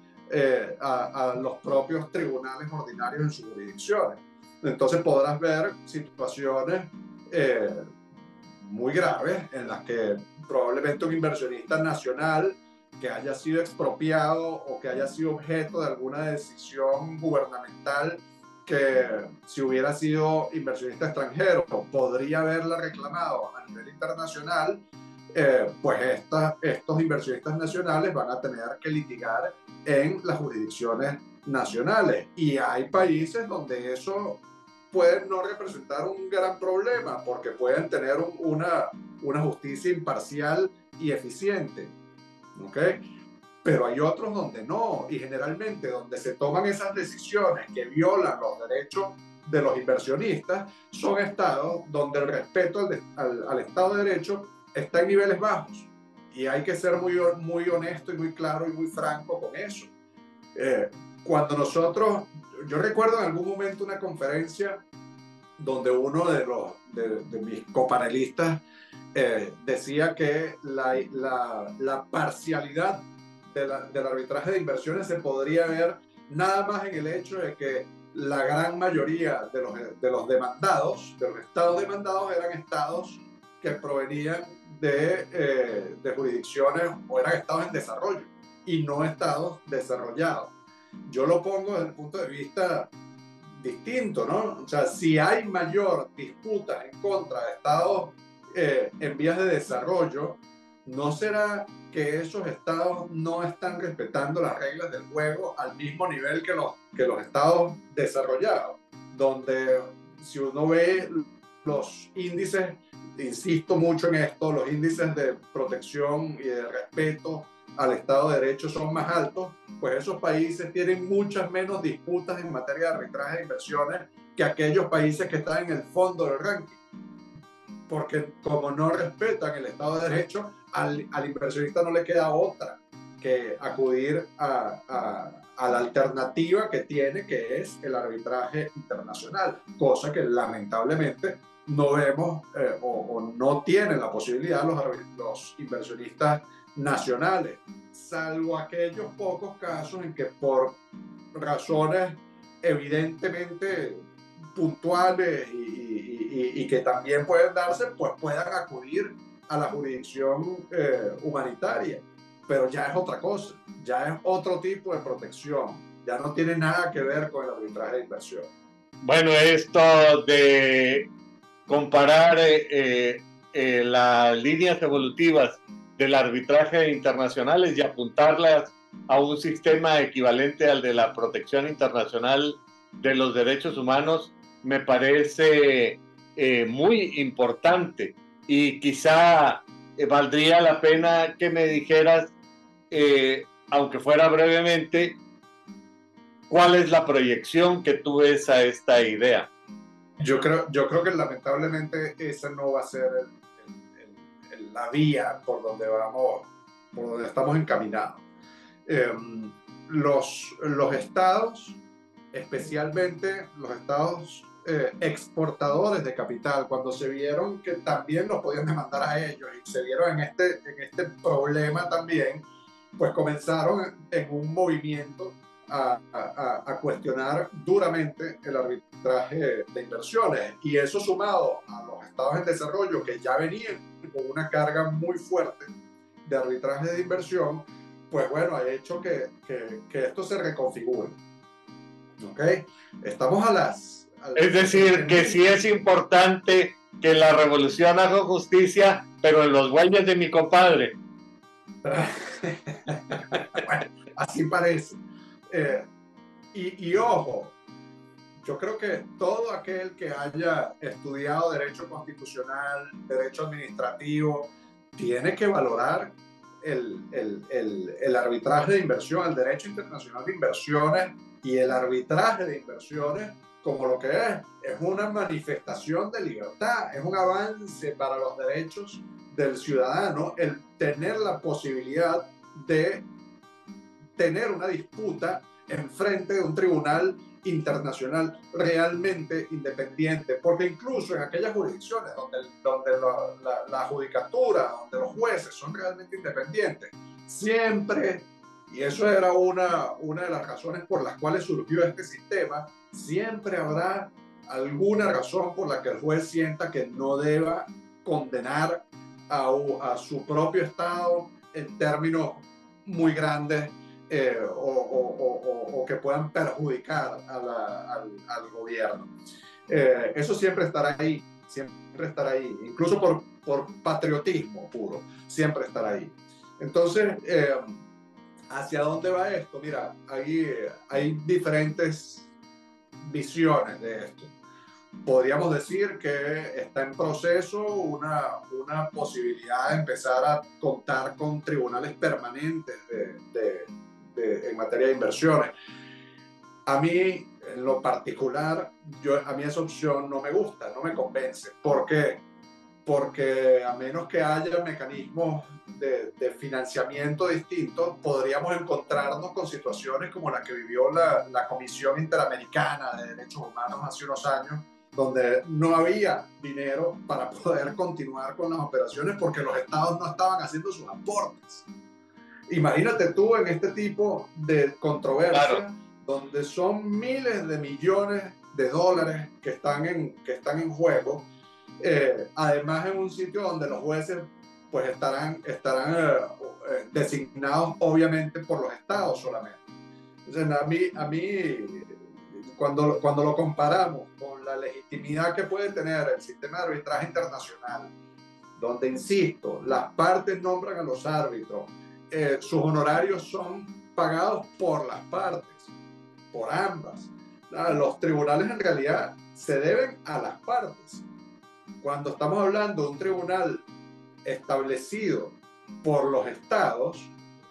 S3: a los propios tribunales ordinarios en sus jurisdicciones. Entonces podrás ver situaciones muy graves en las que probablemente un inversionista nacional que haya sido expropiado o que haya sido objeto de alguna decisión gubernamental, que si hubiera sido inversionista extranjero podría haberla reclamado a nivel internacional, pues estos inversionistas nacionales van a tener que litigar en las jurisdicciones nacionales. Y hay países donde eso puede no representar un gran problema, porque pueden tener una justicia imparcial y eficiente, ¿okay? Pero hay otros donde no, y generalmente donde se toman esas decisiones que violan los derechos de los inversionistas son estados donde el respeto al Estado de Derecho está en niveles bajos, y hay que ser muy honesto y muy claro y muy franco con eso. Yo recuerdo en algún momento una conferencia donde uno de mis copanelistas decía que la parcialidad del arbitraje de inversiones se podría ver nada más en el hecho de que la gran mayoría de los demandados, de los estados demandados, eran estados que provenían de jurisdicciones o eran estados en desarrollo y no estados desarrollados. Yo lo pongo desde el punto de vista distinto, ¿no? O sea, si hay mayor disputa en contra de estados en vías de desarrollo, ¿no será que esos estados no están respetando las reglas del juego al mismo nivel que los estados desarrollados? Donde si uno ve los índices, insisto mucho en esto, los índices de protección y de respeto al Estado de Derecho son más altos, pues esos países tienen muchas menos disputas en materia de arbitraje de inversiones que aquellos países que están en el fondo del ranking. Porque como no respetan el Estado de Derecho, al inversionista no le queda otra que acudir a la alternativa que tiene, que es el arbitraje internacional, cosa que lamentablemente no vemos o no tienen la posibilidad los inversionistas nacionales, salvo aquellos pocos casos en que por razones evidentemente puntuales y que también pueden darse, pues puedan acudir a la jurisdicción humanitaria. Pero ya es otra cosa, ya es otro tipo de protección, ya no tiene nada que ver con el arbitraje de inversión.
S2: Bueno, esto de comparar las líneas evolutivas del arbitraje internacional y apuntarlas a un sistema equivalente al de la protección internacional de los derechos humanos me parece muy importante, y quizá valdría la pena que me dijeras, aunque fuera brevemente, ¿cuál es la proyección que tú ves a esta idea?
S3: Yo creo que lamentablemente esa no va a ser la vía por donde vamos, por donde estamos encaminados. Los estados, especialmente los estados exportadores de capital, cuando se vieron que también los podían demandar a ellos y se vieron en este problema también, pues comenzaron en un movimiento a cuestionar duramente el arbitraje de inversiones, y eso sumado a los estados en desarrollo que ya venían con una carga muy fuerte de arbitraje de inversión, pues bueno, ha hecho que esto se reconfigure. ¿Ok? Estamos
S2: es decir, que sí es importante que la revolución haga justicia, pero en los bueyes de mi compadre.
S3: Bueno, así parece. Y ojo, yo creo que todo aquel que haya estudiado derecho constitucional, derecho administrativo, tiene que valorar el arbitraje de inversión, el derecho internacional de inversiones y el arbitraje de inversiones como lo que es una manifestación de libertad, es un avance para los derechos del ciudadano, el tener la posibilidad de tener una disputa en frente de un tribunal internacional realmente independiente, porque incluso en aquellas jurisdicciones donde la judicatura, donde los jueces son realmente independientes, siempre, y eso era una de las razones por las cuales surgió este sistema, siempre habrá alguna razón por la que el juez sienta que no deba condenar a su propio Estado en términos muy grandes o que puedan perjudicar al gobierno. Eso siempre estará ahí, incluso por patriotismo puro, siempre estará ahí. Entonces, ¿hacia dónde va esto? Mira, hay diferentes visiones de esto. Podríamos decir que está en proceso una posibilidad de empezar a contar con tribunales permanentes en materia de inversiones. A mí, en lo particular, a mí esa opción no me gusta, no me convence. ¿Por qué? Porque a menos que haya mecanismos de financiamiento distintos, podríamos encontrarnos con situaciones como la que vivió la Comisión Interamericana de Derechos Humanos hace unos años, donde no había dinero para poder continuar con las operaciones porque los estados no estaban haciendo sus aportes. Imagínate tú en este tipo de controversia, claro, donde son miles de millones de dólares que están en juego, además en un sitio donde los jueces pues estarán designados obviamente por los estados solamente. Entonces a mí cuando lo comparamos con la legitimidad que puede tener el sistema de arbitraje internacional donde, insisto, las partes nombran a los árbitros, sus honorarios son pagados por las partes, por ambas. Los tribunales en realidad se deben a las partes. Cuando estamos hablando de un tribunal establecido por los estados,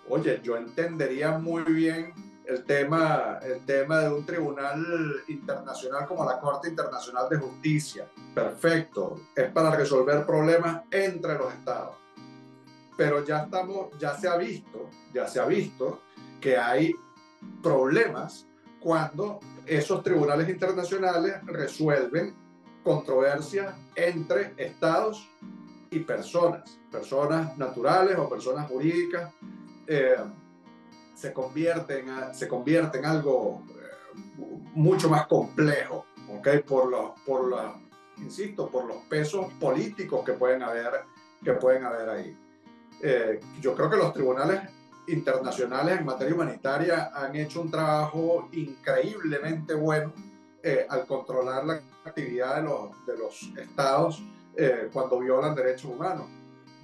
S3: oye, yo entendería muy bien el tema de un tribunal internacional como la Corte Internacional de Justicia. Perfecto, es para resolver problemas entre los estados. Pero ya se ha visto que hay problemas cuando esos tribunales internacionales resuelven controversias entre estados y personas naturales o personas jurídicas. Se convierte en algo mucho más complejo, ¿okay? Por los pesos políticos que pueden haber ahí. Yo creo que los tribunales internacionales en materia humanitaria han hecho un trabajo increíblemente bueno al controlar la actividad de los estados cuando violan derechos humanos.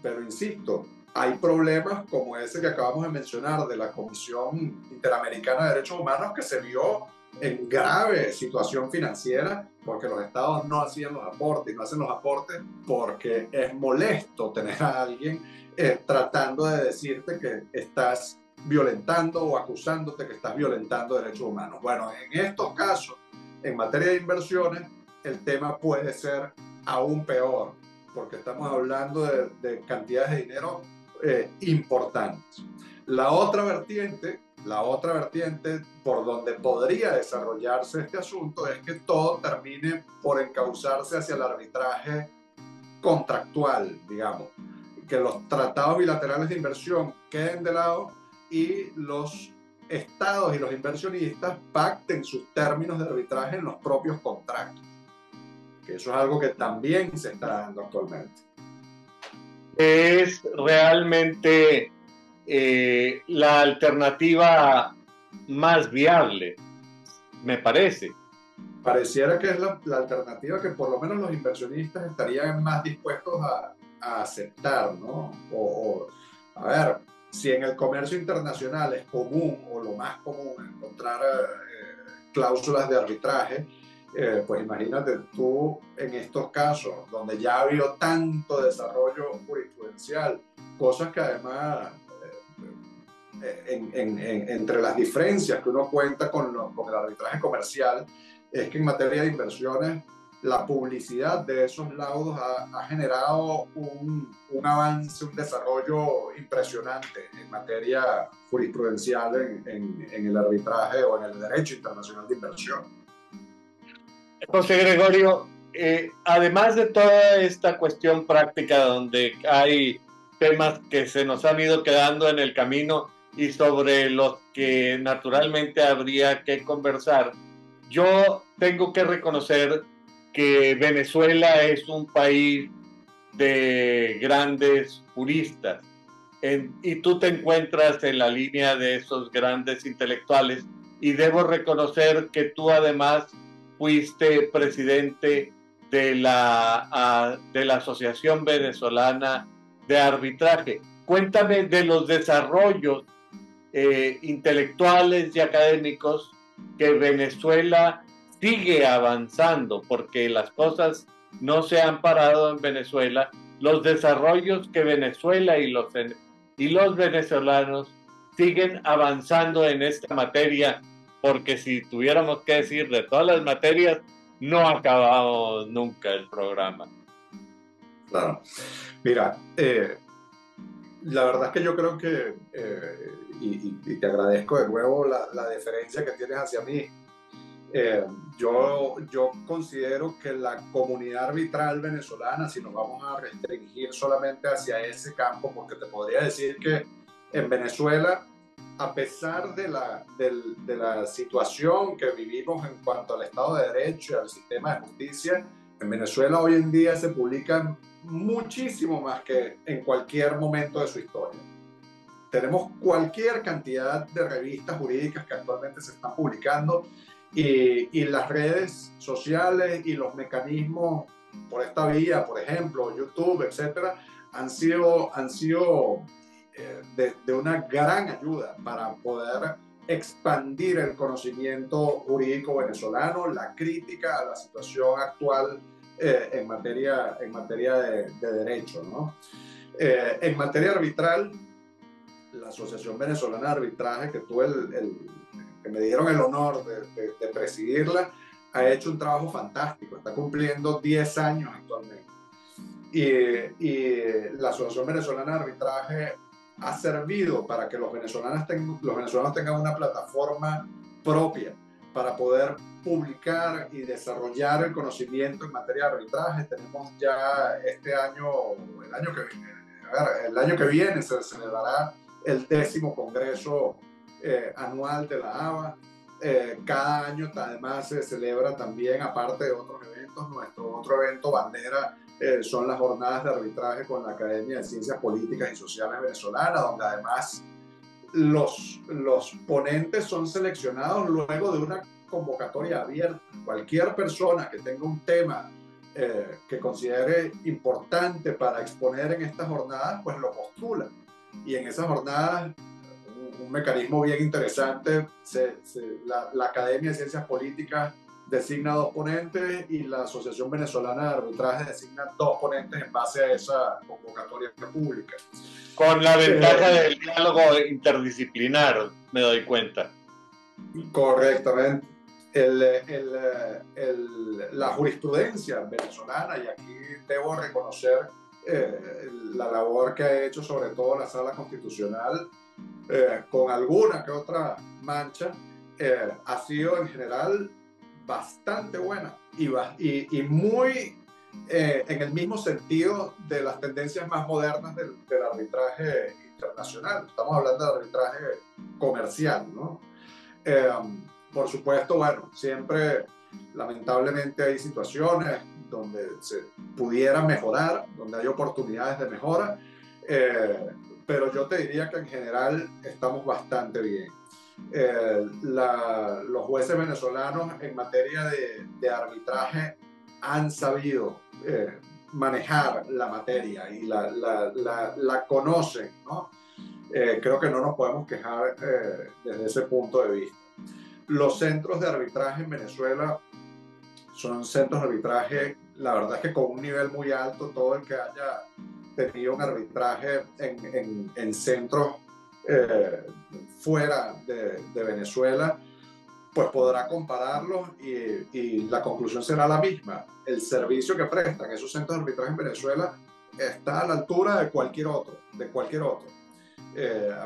S3: Pero insisto, hay problemas como ese que acabamos de mencionar de la Comisión Interamericana de Derechos Humanos, que se vio en grave situación financiera porque los estados no hacían los aportes, y no hacen los aportes porque es molesto tener a alguien tratando de decirte que estás violentando o acusándote que estás violentando derechos humanos. Bueno, en estos casos, en materia de inversiones, el tema puede ser aún peor, porque estamos hablando de cantidades de dinero importantes. La otra vertiente por donde podría desarrollarse este asunto es que todo termine por encauzarse hacia el arbitraje contractual, digamos, que los tratados bilaterales de inversión queden de lado y los estados y los inversionistas pacten sus términos de arbitraje en los propios contratos, que eso es algo que también se está dando actualmente.
S2: Es realmente la alternativa más viable, me parece.
S3: Pareciera que es la alternativa que por lo menos los inversionistas estarían más dispuestos a aceptar, ¿no? A ver, si en el comercio internacional es común o lo más común encontrar cláusulas de arbitraje, pues imagínate tú en estos casos donde ya ha habido tanto desarrollo jurisprudencial, cosas que además entre las diferencias que uno cuenta con el arbitraje comercial es que en materia de inversiones la publicidad de esos laudos ha generado un avance, un desarrollo impresionante en materia jurisprudencial en el arbitraje o en el derecho internacional de inversión.
S2: José Gregorio, además de toda esta cuestión práctica donde hay temas que se nos han ido quedando en el camino y sobre los que naturalmente habría que conversar, yo tengo que reconocer que Venezuela es un país de grandes juristas y tú te encuentras en la línea de esos grandes intelectuales y debo reconocer que tú además fuiste presidente de la Asociación Venezolana de Arbitraje. Cuéntame de los desarrollos intelectuales y académicos que Venezuela sigue avanzando, porque las cosas no se han parado en Venezuela, los desarrollos que Venezuela y los venezolanos siguen avanzando en esta materia, porque si tuviéramos que decir de todas las materias, no acabamos nunca el programa.
S3: Claro. Mira, la verdad es que yo creo que, y te agradezco de nuevo la deferencia que tienes hacia mí, yo considero que la comunidad arbitral venezolana, si nos vamos a restringir solamente hacia ese campo, porque te podría decir que en Venezuela, a pesar de la situación que vivimos en cuanto al Estado de Derecho y al sistema de justicia, en Venezuela hoy en día se publican muchísimo más que en cualquier momento de su historia. Tenemos cualquier cantidad de revistas jurídicas que actualmente se están publicando y las redes sociales y los mecanismos por esta vía, por ejemplo, YouTube, etcétera, han sido de una gran ayuda para poder expandir el conocimiento jurídico venezolano, la crítica a la situación actual en materia de derecho, ¿no? En materia arbitral, la Asociación Venezolana de Arbitraje, que tuve que me dieron el honor de presidirla, ha hecho un trabajo fantástico, está cumpliendo 10 años actualmente. Y la Asociación Venezolana de Arbitraje ha servido para que los venezolanos tengan una plataforma propia para poder publicar y desarrollar el conocimiento en materia de arbitraje. Tenemos ya este año, el año que viene se celebrará el 10º Congreso anual de la ABA. Cada año además se celebra también, aparte de otros eventos, nuestro otro evento bandera son las jornadas de arbitraje con la Academia de Ciencias Políticas y Sociales Venezolanas, donde además los ponentes son seleccionados luego de una convocatoria abierta. Cualquier persona que tenga un tema que considere importante para exponer en estas jornadas, pues lo postula. Y en esas jornadas, un mecanismo bien interesante, la Academia de Ciencias Políticas designa 2 ponentes y la Asociación Venezolana de Arbitraje designa 2 ponentes en base a esa convocatoria pública.
S2: Con la ventaja del diálogo interdisciplinar, me doy cuenta.
S3: Correctamente. La jurisprudencia venezolana, y aquí debo reconocer la labor que ha hecho sobre todo la Sala Constitucional, con alguna que otra mancha, ha sido en general bastante buena y muy en el mismo sentido de las tendencias más modernas del arbitraje internacional. Estamos hablando de arbitraje comercial, ¿no? Por supuesto, bueno, siempre lamentablemente hay situaciones donde se pudiera mejorar, donde hay oportunidades de mejora, pero yo te diría que en general estamos bastante bien. Los jueces venezolanos en materia de arbitraje han sabido manejar la materia y la conocen, ¿no? Creo que no nos podemos quejar desde ese punto de vista. Los centros de arbitraje en Venezuela son centros de arbitraje, la verdad es que con un nivel muy alto. Todo el que haya tenido un arbitraje en centros fuera de Venezuela, pues podrá compararlos y la conclusión será la misma. El servicio que prestan esos centros de arbitraje en Venezuela está a la altura de cualquier otro,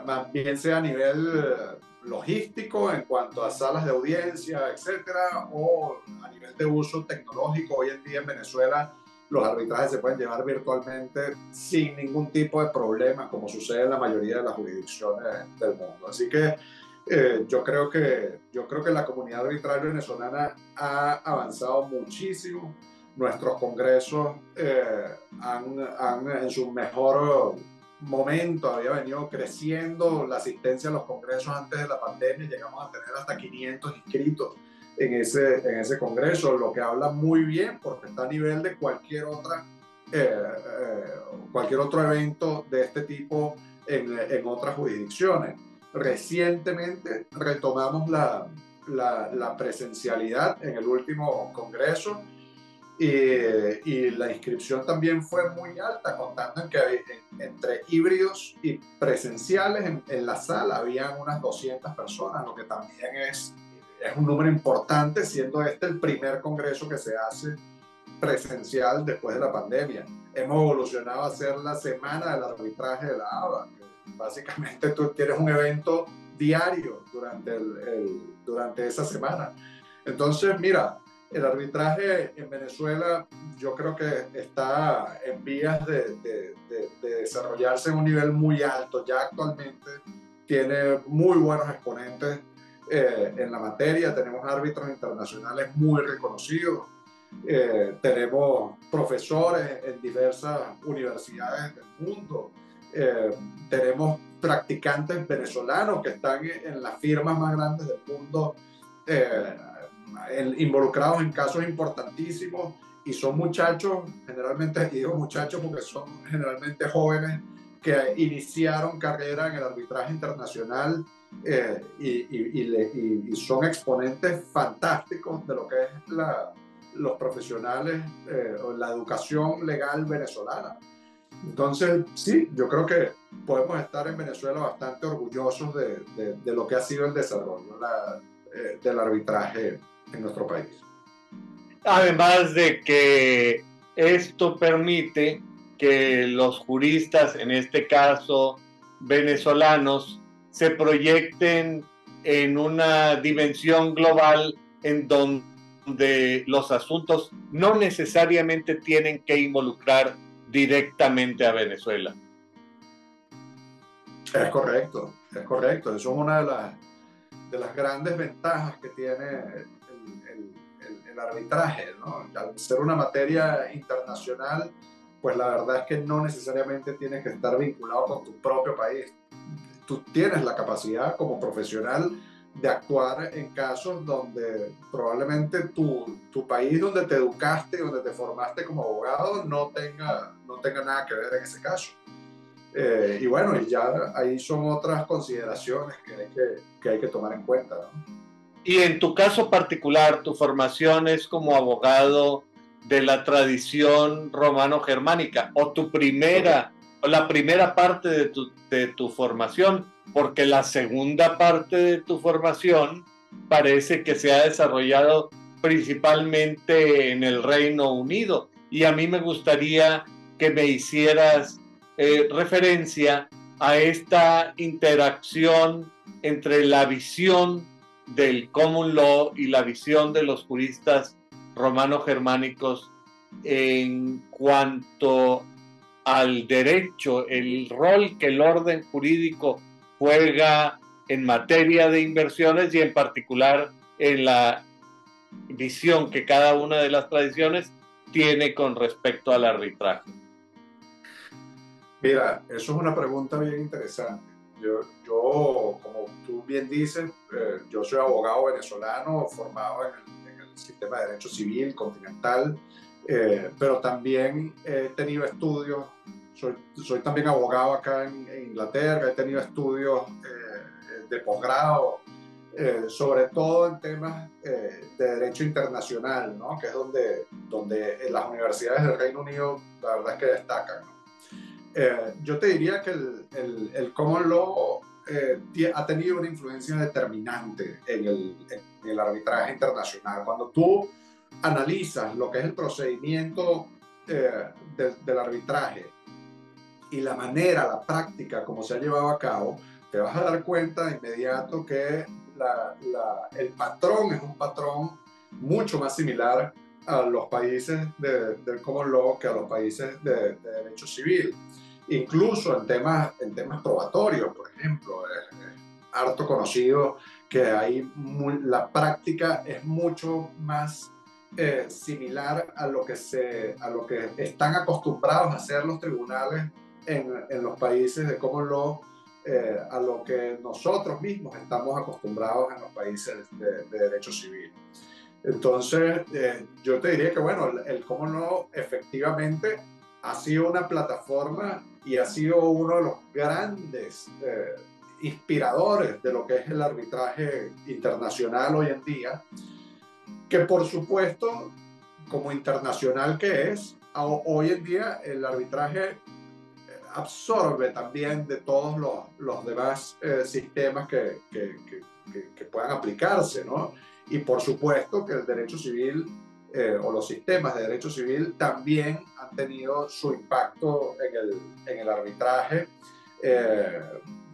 S3: más bien sea a nivel logístico en cuanto a salas de audiencia, etcétera, o a nivel de uso tecnológico. Hoy en día en Venezuela los arbitrajes se pueden llevar virtualmente sin ningún tipo de problema, como sucede en la mayoría de las jurisdicciones del mundo. Así que yo creo que la comunidad arbitral venezolana ha avanzado muchísimo. Nuestros congresos han en su mejor momento había venido creciendo la asistencia a los congresos. Antes de la pandemia llegamos a tener hasta 500 inscritos en ese congreso, lo que habla muy bien porque está a nivel de cualquier otro evento de este tipo en otras jurisdicciones. Recientemente retomamos la presencialidad en el último congreso y la inscripción también fue muy alta, contando en que entre híbridos y presenciales en la sala habían unas 200 personas, lo que también es un número importante, siendo este el primer congreso que se hace presencial después de la pandemia. Hemos evolucionado a hacer la semana del arbitraje de la ABA. Básicamente tú tienes un evento diario durante esa semana. Entonces, mira, el arbitraje en Venezuela yo creo que está en vías de desarrollarse en un nivel muy alto. Ya actualmente tiene muy buenos exponentes en la materia. Tenemos árbitros internacionales muy reconocidos. Tenemos profesores en diversas universidades del mundo. Tenemos practicantes venezolanos que están en las firmas más grandes del mundo involucrados en casos importantísimos y son muchachos, generalmente, y digo muchachos porque son generalmente jóvenes que iniciaron carrera en el arbitraje internacional y son exponentes fantásticos de lo que es los profesionales o la educación legal venezolana. Entonces, sí, yo creo que podemos estar en Venezuela bastante orgullosos de lo que ha sido el desarrollo del arbitraje en nuestro país.
S2: Además de que esto permite que los juristas, en este caso venezolanos, se proyecten en una dimensión global en donde los asuntos no necesariamente tienen que involucrar directamente a Venezuela.
S3: Es correcto, es correcto. Eso es una de las grandes ventajas que tiene el arbitraje, ¿no? Al ser una materia internacional, pues la verdad es que no necesariamente tienes que estar vinculado con tu propio país. Tú tienes la capacidad como profesional de actuar en casos donde probablemente tu país donde te educaste, donde te formaste como abogado, no tenga nada que ver en ese caso. Y bueno, y ya ahí son otras consideraciones que hay que tomar en cuenta, ¿no?
S2: Y en tu caso particular, tu formación es como abogado de la tradición romano-germánica, o la primera parte de tu formación, porque la segunda parte de tu formación parece que se ha desarrollado principalmente en el Reino Unido. Y a mí me gustaría que me hicieras referencia a esta interacción entre la visión del common law y la visión de los juristas romano-germánicos en cuanto al derecho, el rol que el orden jurídico juega en materia de inversiones y en particular en la visión que cada una de las tradiciones tiene con respecto al arbitraje.
S3: Mira, eso es una pregunta bien interesante. Yo como tú bien dices, yo soy abogado venezolano formado en el sistema de derecho civil continental, pero también he tenido estudios, soy también abogado acá en Inglaterra, he tenido estudios de posgrado, sobre todo en temas de derecho internacional, ¿no? Que es donde las universidades del Reino Unido la verdad es que destacan, ¿no? Yo te diría que el common law ha tenido una influencia determinante en el arbitraje internacional. Cuando tú analizas lo que es el procedimiento del arbitraje y la manera, la práctica como se ha llevado a cabo, te vas a dar cuenta de inmediato que el patrón es un patrón mucho más similar a los países del common law que a los países de derecho civil. Incluso en temas probatorios, por ejemplo, es harto conocido que la práctica es mucho más similar a lo que están acostumbrados a hacer los tribunales en los países de common law, a lo que nosotros mismos estamos acostumbrados en los países de derecho civil. Entonces, yo te diría que, bueno, el common law efectivamente ha sido una plataforma y ha sido uno de los grandes inspiradores de lo que es el arbitraje internacional hoy en día, que por supuesto, como internacional que es, hoy en día el arbitraje absorbe también de todos los demás sistemas que puedan aplicarse, ¿no? Y por supuesto que el derecho civil o los sistemas de derecho civil también han tenido su impacto en el arbitraje,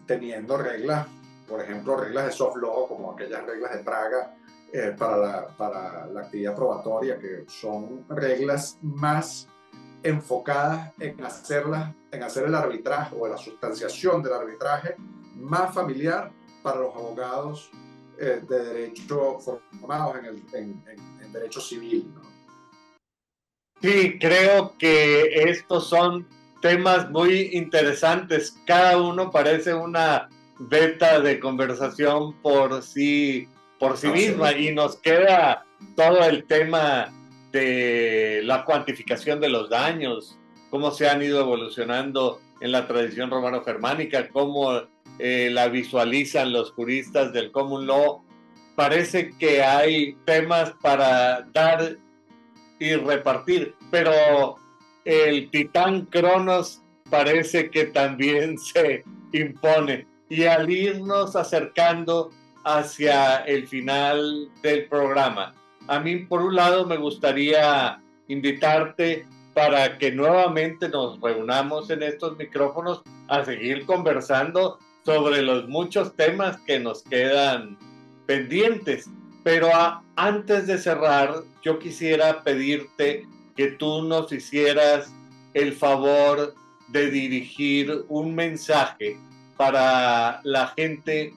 S3: teniendo reglas, por ejemplo, reglas de soft law, como aquellas reglas de Praga para la actividad probatoria, que son reglas más enfocadas en hacer el arbitraje o la sustanciación del arbitraje más familiar para los abogados de derecho formados en derecho civil, ¿no?
S2: Sí, creo que estos son temas muy interesantes. Cada uno parece una beta de conversación por sí por sí misma, y nos queda todo el tema de la cuantificación de los daños, cómo se han ido evolucionando en la tradición romano-germánica, cómo la visualizan los juristas del common law. Parece que hay temas para dar y repartir, pero el titán Cronos parece que también se impone. Y al irnos acercando hacia el final del programa, a mí por un lado me gustaría invitarte para que nuevamente nos reunamos en estos micrófonos a seguir conversando sobre los muchos temas que nos quedan pendientes. Pero antes de cerrar, yo quisiera pedirte que tú nos hicieras el favor de dirigir un mensaje para la gente,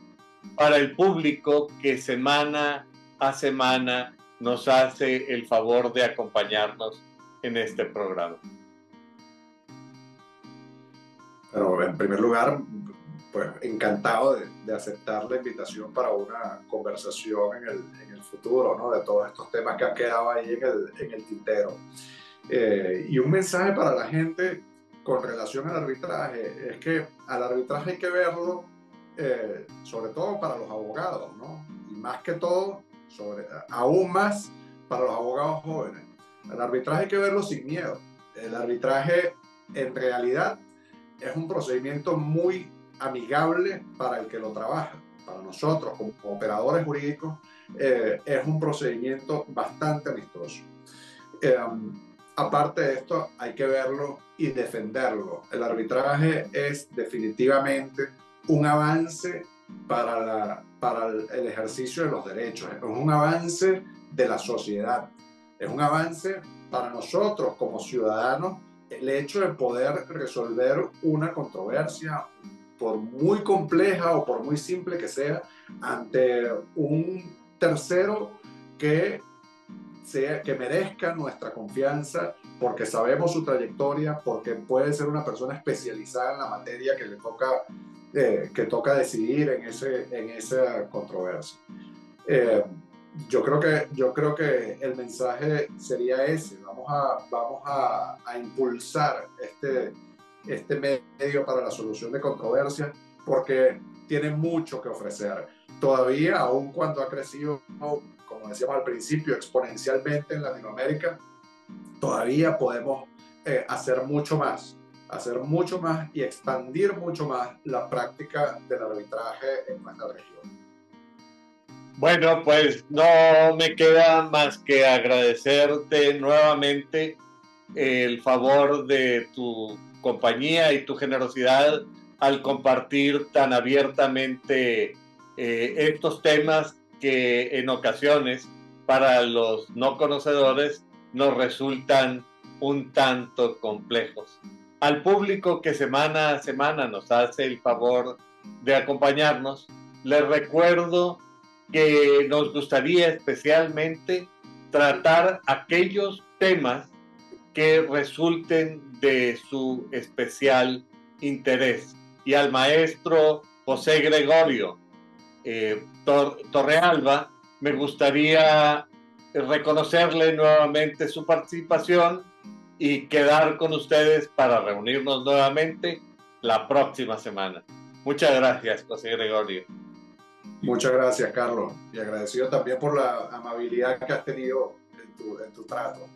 S2: para el público que semana a semana nos hace el favor de acompañarnos en este programa.
S3: Pero en primer lugar, pues encantado de aceptar la invitación para una conversación en el futuro, ¿no? De todos estos temas que han quedado ahí en el tintero. Y un mensaje para la gente con relación al arbitraje es que al arbitraje hay que verlo, sobre todo para los abogados, ¿no? Y más que todo, aún más para los abogados jóvenes. Al arbitraje hay que verlo sin miedo. El arbitraje en realidad es un procedimiento muy amigable para el que lo trabaja. Para nosotros como operadores jurídicos es un procedimiento bastante amistoso. Aparte de esto, hay que verlo y defenderlo. El arbitraje es definitivamente un avance para el ejercicio de los derechos, es un avance de la sociedad, es un avance para nosotros como ciudadanos, el hecho de poder resolver una controversia, por muy compleja o por muy simple que sea, ante un tercero que merezca nuestra confianza, porque sabemos su trayectoria, porque puede ser una persona especializada en la materia que toca decidir en esa controversia. Yo creo que el mensaje sería ese. Vamos a impulsar este medio para la solución de controversias, porque tiene mucho que ofrecer. Todavía, aun cuando ha crecido, como decíamos al principio, exponencialmente en Latinoamérica, todavía podemos hacer mucho más y expandir mucho más la práctica del arbitraje en nuestra región.
S2: Bueno, pues no me queda más que agradecerte nuevamente el favor de tu compañía y tu generosidad al compartir tan abiertamente estos temas que en ocasiones para los no conocedores nos resultan un tanto complejos. Al público que semana a semana nos hace el favor de acompañarnos, les recuerdo que nos gustaría especialmente tratar aquellos temas que resulten de su especial interés. Y al maestro José Gregorio Torrealba, me gustaría reconocerle nuevamente su participación y quedar con ustedes para reunirnos nuevamente la próxima semana. Muchas gracias, José Gregorio.
S3: Muchas gracias, Carlos, y agradecido también por la amabilidad que has tenido en tu trato.